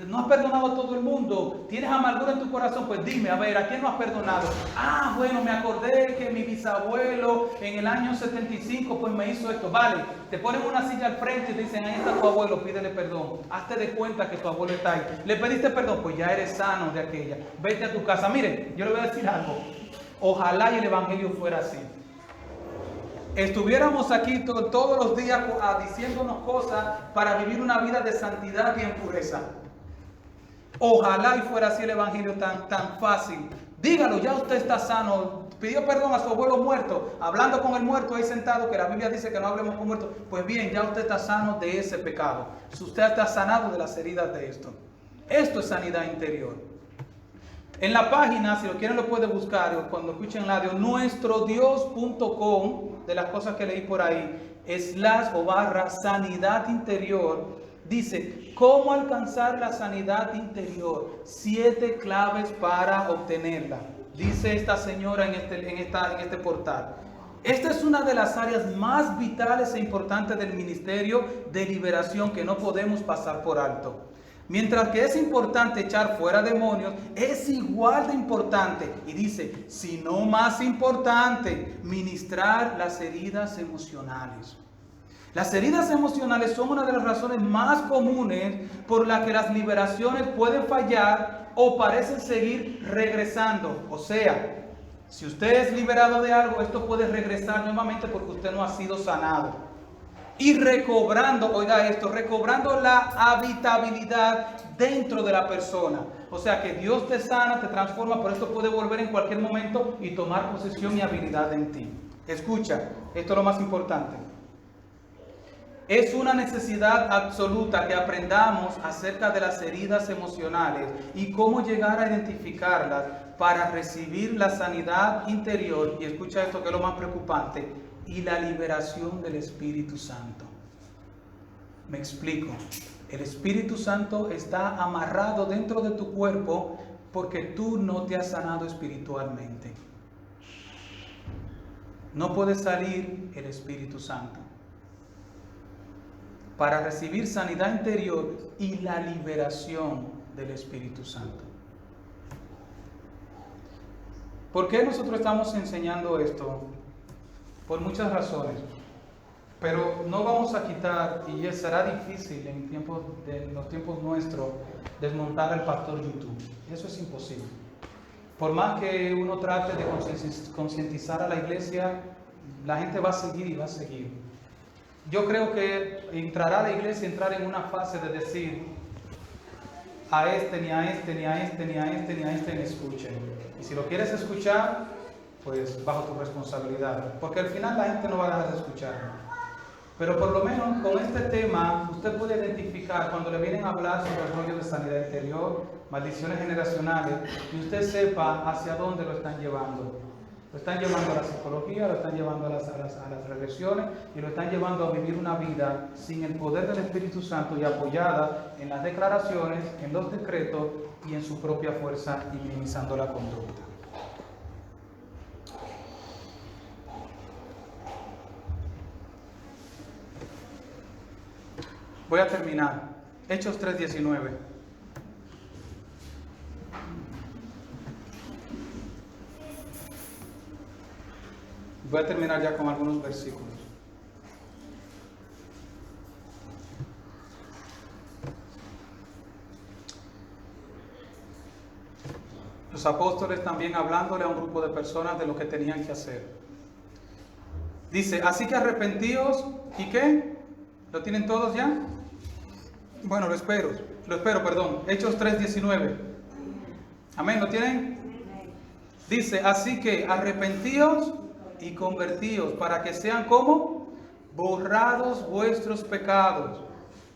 no has perdonado a todo el mundo, tienes amargura en tu corazón, pues dime, a ver, ¿a quién no has perdonado? Ah, bueno, me acordé que mi bisabuelo en el año 75 pues me hizo esto. Vale, te ponen una silla al frente y te dicen, ahí está tu abuelo, pídele perdón. Hazte de cuenta que tu abuelo está ahí. ¿Le pediste perdón? Pues ya eres sano de aquella. Vete a tu casa. Mire, yo le voy a decir algo. Ojalá y el evangelio fuera así. Estuviéramos aquí todos los días diciéndonos cosas para vivir una vida de santidad y en pureza. Ojalá y fuera así el evangelio tan fácil. Dígalo, ya usted está sano. Pidió perdón a su abuelo muerto, hablando con el muerto ahí sentado, que la Biblia dice que no hablemos con muertos. Pues bien, ya usted está sano de ese pecado. Si usted está sanado de las heridas de esto. Esto es sanidad interior. En la página, si lo quieren lo puede buscar cuando escuchen la audio, nuestrodios.com, de las cosas que leí por ahí, / sanidad interior, dice, ¿cómo alcanzar la sanidad interior? 7 claves para obtenerla, dice esta señora en este portal. Esta es una de las áreas más vitales e importantes del ministerio de liberación que no podemos pasar por alto. Mientras que es importante echar fuera demonios, es igual de importante, y dice, si no más importante, ministrar las heridas emocionales. Las heridas emocionales son una de las razones más comunes por las que las liberaciones pueden fallar o parecen seguir regresando. O sea, si usted es liberado de algo, esto puede regresar nuevamente porque usted no ha sido sanado. Y recobrando, oiga esto, recobrando la habitabilidad dentro de la persona. O sea que Dios te sana, te transforma, pero esto puede volver en cualquier momento y tomar posesión y habilidad en ti. Escucha, esto es lo más importante. Es una necesidad absoluta que aprendamos acerca de las heridas emocionales y cómo llegar a identificarlas para recibir la sanidad interior, y escucha esto que es lo más preocupante, y la liberación del Espíritu Santo. Me explico. El Espíritu Santo está amarrado dentro de tu cuerpo porque tú no te has sanado espiritualmente. No puede salir el Espíritu Santo. Para recibir sanidad interior y la liberación del Espíritu Santo. ¿Por qué nosotros estamos enseñando esto? Por muchas razones. Pero no vamos a quitar, y será difícil en los tiempos nuestros, desmontar al pastor YouTube. Eso es imposible. Por más que uno trate de concientizar a la iglesia, la gente va a seguir y va a seguir. Yo creo que entrará la iglesia, entrar en una fase de decir, a este, ni a este, ni a este, ni a este, ni a este me escuchen. Y si lo quieres escuchar, pues bajo tu responsabilidad. Porque al final la gente no va a dejar de escucharlo. Pero por lo menos con este tema, usted puede identificar cuando le vienen a hablar sobre el rollo de sanidad interior, maldiciones generacionales, y usted sepa hacia dónde lo están llevando. Lo están llevando a la psicología, lo están llevando a las regresiones y lo están llevando a vivir una vida sin el poder del Espíritu Santo y apoyada en las declaraciones, en los decretos y en su propia fuerza y minimizando la conducta. Voy a terminar. Hechos 3:19. Voy a terminar ya con algunos versículos. Los apóstoles también hablándole a un grupo de personas de lo que tenían que hacer. Dice, así que arrepentíos, ¿y qué? ¿Lo tienen todos ya? Bueno, lo espero, perdón. Hechos 3:19. Amén, ¿lo tienen? Dice, así que arrepentíos y convertíos para que sean como borrados vuestros pecados,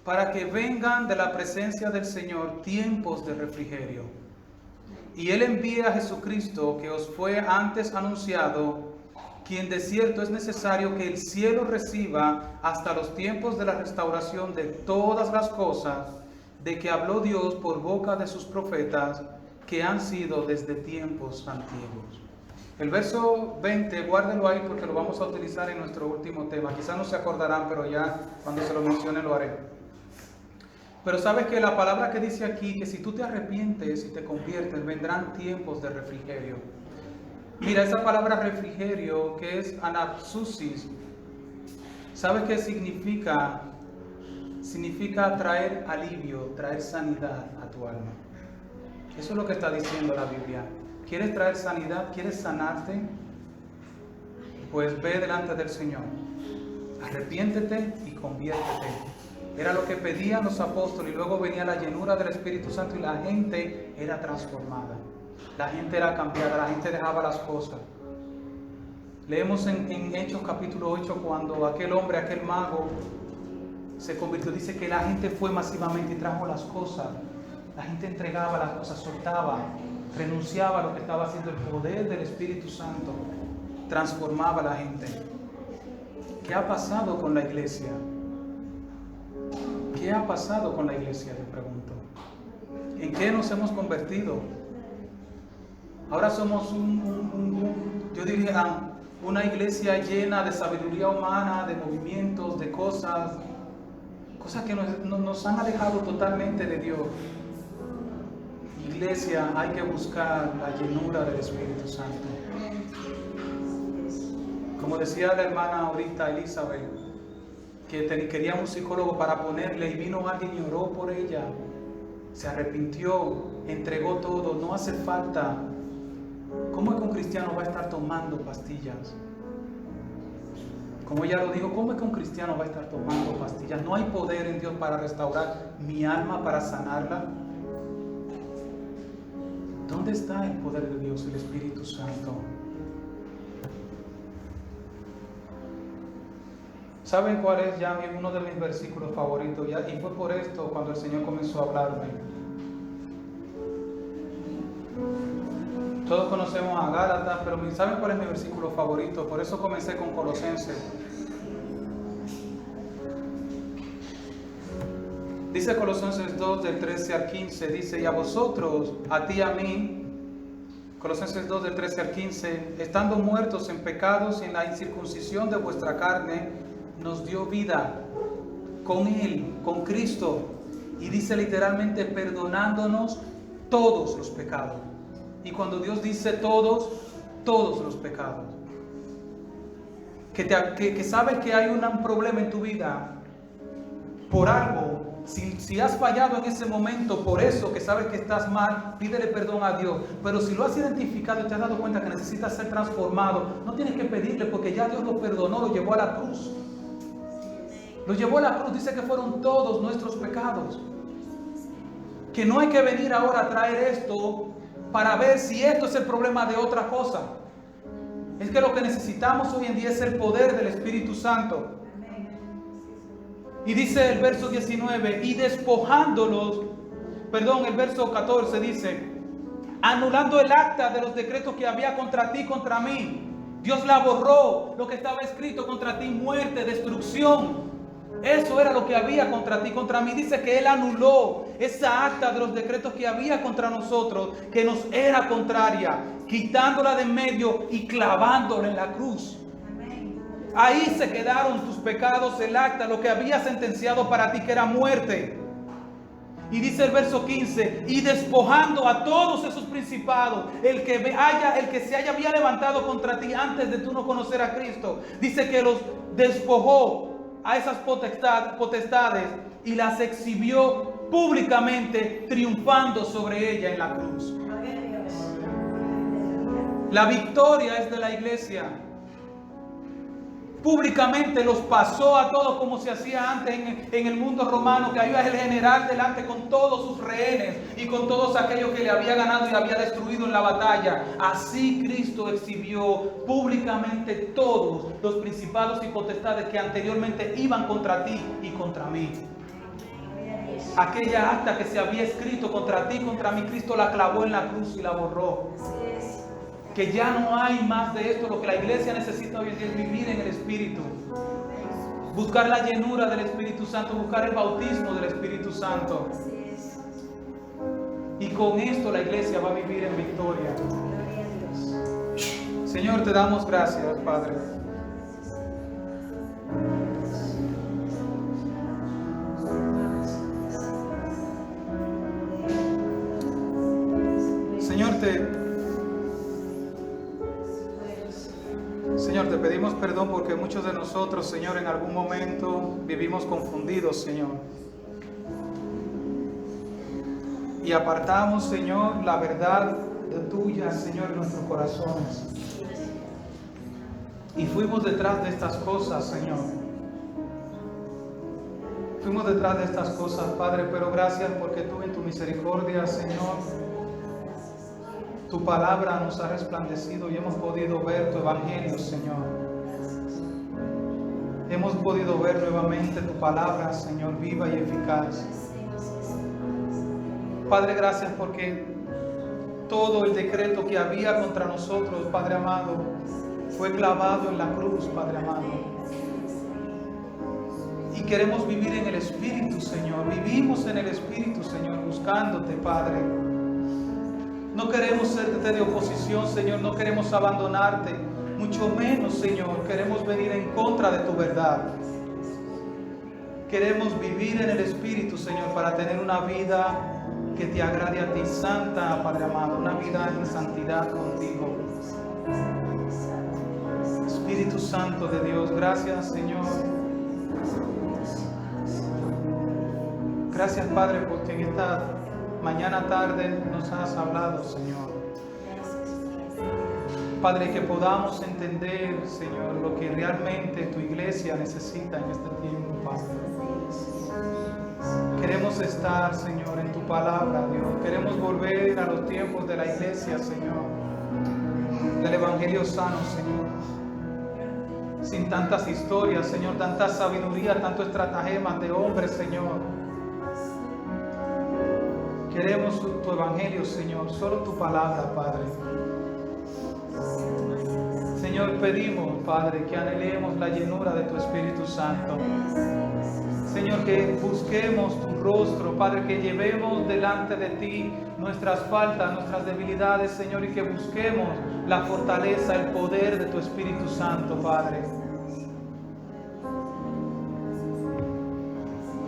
para que vengan de la presencia del Señor tiempos de refrigerio. Y Él envía a Jesucristo, que os fue antes anunciado, quien de cierto es necesario que el cielo reciba hasta los tiempos de la restauración de todas las cosas, de que habló Dios por boca de sus profetas, que han sido desde tiempos antiguos. El verso 20, guárdenlo ahí porque lo vamos a utilizar en nuestro último tema. Quizás no se acordarán, pero ya cuando se lo mencione lo haré. Pero sabes que la palabra que dice aquí, que si tú te arrepientes y te conviertes, vendrán tiempos de refrigerio. Mira, esa palabra refrigerio, que es anapsusis, ¿sabes qué significa? Significa traer alivio, traer sanidad a tu alma. Eso es lo que está diciendo la Biblia. ¿Quieres traer sanidad? ¿Quieres sanarte? Pues ve delante del Señor. Arrepiéntete y conviértete. Era lo que pedían los apóstoles y luego venía la llenura del Espíritu Santo y la gente era transformada. La gente era cambiada, la gente dejaba las cosas. Leemos en Hechos capítulo 8 cuando aquel hombre, aquel mago se convirtió. Dice que la gente fue masivamente y trajo las cosas. La gente entregaba las cosas, soltaba, renunciaba a lo que estaba haciendo. El poder del Espíritu Santo transformaba a la gente. ¿Qué ha pasado con la iglesia? ¿Qué ha pasado con la iglesia? Le pregunto. ¿En qué nos hemos convertido? Ahora somos yo diría, una iglesia llena de sabiduría humana, de movimientos, de cosas que nos han alejado totalmente de Dios. Iglesia, hay que buscar la llenura del Espíritu Santo. Como decía la hermana ahorita, Elizabeth, que quería un psicólogo para ponerle y vino alguien y oró por ella. Se arrepintió, entregó todo, no hace falta. ¿Cómo es que un cristiano va a estar tomando pastillas? Como ella lo dijo, ¿cómo es que un cristiano va a estar tomando pastillas? No hay poder en Dios para restaurar mi alma, para sanarla. ¿Dónde está el poder de Dios, el Espíritu Santo? ¿Saben cuál es ya uno de mis versículos favoritos? Y fue por esto cuando el Señor comenzó a hablarme. Todos conocemos a Gálatas, pero ¿saben cuál es mi versículo favorito? Por eso comencé con Colosenses. Dice Colosenses 2, del 13 al 15, dice: y a vosotros, a ti y a mí, Colosenses 2, del 13 al 15, estando muertos en pecados y en la incircuncisión de vuestra carne, nos dio vida con Él, con Cristo. Y dice literalmente, perdonándonos todos los pecados. Y cuando Dios dice todos, todos los pecados. Que sabes que hay un problema en tu vida por algo. Si has fallado en ese momento, por eso que sabes que estás mal, pídele perdón a Dios. Pero si lo has identificado y te has dado cuenta que necesitas ser transformado, no tienes que pedirle, porque ya Dios lo perdonó, lo llevó a la cruz. Lo llevó a la cruz, dice que fueron todos nuestros pecados. Que no hay que venir ahora a traer esto para ver si esto es el problema de otra cosa. Es que lo que necesitamos hoy en día es el poder del Espíritu Santo. Y dice el verso 19, y despojándolos, el verso 14 dice, anulando el acta de los decretos que había contra ti, contra mí. Dios la borró, lo que estaba escrito contra ti, muerte, destrucción. Eso era lo que había contra ti, contra mí. Dice que Él anuló esa acta de los decretos que había contra nosotros, que nos era contraria, quitándola de en medio y clavándola en la cruz. Ahí se quedaron tus pecados, el acta, lo que había sentenciado para ti, que era muerte. Y dice el verso 15, y despojando a todos esos principados, el que se había levantado contra ti antes de tú no conocer a Cristo, dice que los despojó a esas potestades y las exhibió públicamente, triunfando sobre ella en la cruz. La victoria es de la iglesia. Públicamente los pasó a todos, como se hacía antes en el mundo romano, que iba el general delante con todos sus rehenes y con todos aquellos que le había ganado y había destruido en la batalla. Así Cristo exhibió públicamente todos los principados y potestades que anteriormente iban contra ti y contra mí. Aquella acta que se había escrito contra ti y contra mí, Cristo la clavó en la cruz y la borró. Que ya no hay más de esto. Lo que la iglesia necesita hoy en día es vivir en el Espíritu. Buscar la llenura del Espíritu Santo, buscar el bautismo del Espíritu Santo. Y con esto la iglesia va a vivir en victoria. Señor, te damos gracias, Padre. Señor, te pedimos perdón porque muchos de nosotros, Señor, en algún momento vivimos confundidos, Señor. Y apartamos, Señor, la verdad de tuya, Señor, en nuestros corazones. Y fuimos detrás de estas cosas, Señor. Fuimos detrás de estas cosas, Padre, pero gracias porque tú en tu misericordia, Señor, tu palabra nos ha resplandecido y hemos podido ver tu evangelio, Señor. Hemos podido ver nuevamente tu palabra, Señor, viva y eficaz. Padre, gracias porque todo el decreto que había contra nosotros, Padre amado, fue clavado en la cruz, Padre amado. Y queremos vivir en el Espíritu, Señor. Vivimos en el Espíritu, Señor, buscándote, Padre. No queremos serte de oposición, Señor. No queremos abandonarte. Mucho menos, Señor, queremos venir en contra de tu verdad. Queremos vivir en el Espíritu, Señor, para tener una vida que te agrade a ti, santa, Padre amado. Una vida en santidad contigo. Espíritu Santo de Dios, gracias, Señor. Gracias, Padre, porque en esta mañana tarde nos has hablado, Señor. Padre, que podamos entender, Señor, lo que realmente tu iglesia necesita en este tiempo, Padre. Queremos estar, Señor, en tu palabra, Dios. Queremos volver a los tiempos de la iglesia, Señor. Del evangelio sano, Señor. sin tantas historias, Señor, tanta sabiduría, tanto estratagemas de hombres, Señor. Queremos tu evangelio, Señor, solo tu palabra, Padre. Señor, pedimos, Padre, que anhelemos la llenura de tu Espíritu Santo. Señor, que busquemos tu rostro, Padre, que llevemos delante de ti nuestras faltas, nuestras debilidades, Señor, y que busquemos la fortaleza, el poder de tu Espíritu Santo, Padre.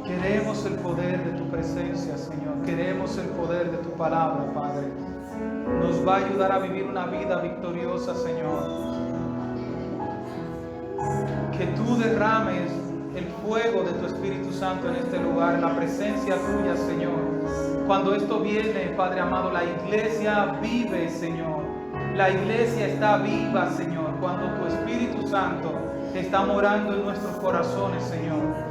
Queremos el poder de tu presencia, Señor. Queremos el poder de tu palabra, Padre. Nos va a ayudar a vivir una vida victoriosa, Señor. Que tú derrames el fuego de tu Espíritu Santo en este lugar, la presencia tuya, Señor. Cuando esto viene, Padre amado, la iglesia vive, Señor. La iglesia está viva, Señor, cuando tu Espíritu Santo está morando en nuestros corazones, Señor.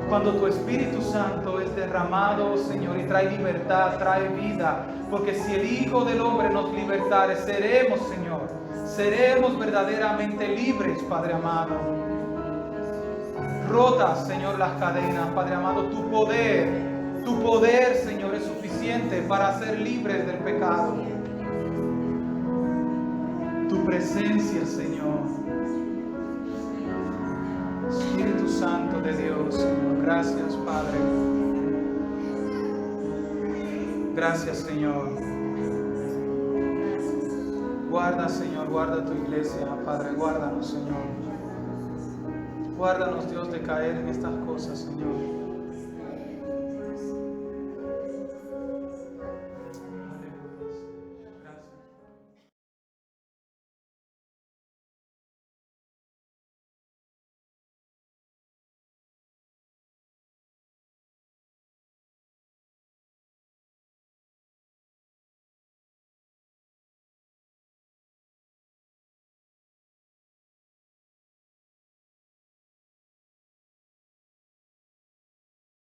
Cuando tu Espíritu Santo es derramado, Señor, y trae libertad, trae vida. Porque si el Hijo del Hombre nos libertare, seremos, Señor, seremos verdaderamente libres, Padre amado. Rotas, Señor, las cadenas, Padre amado. Tu poder, Señor, es suficiente para ser libres del pecado. Tu presencia, Señor. Espíritu Santo de Dios, Señor. Gracias, Padre. Gracias, Señor. Guarda, Señor, guarda tu iglesia, Padre. Guárdanos, Señor. Guárdanos, Dios, de caer en estas cosas, Señor.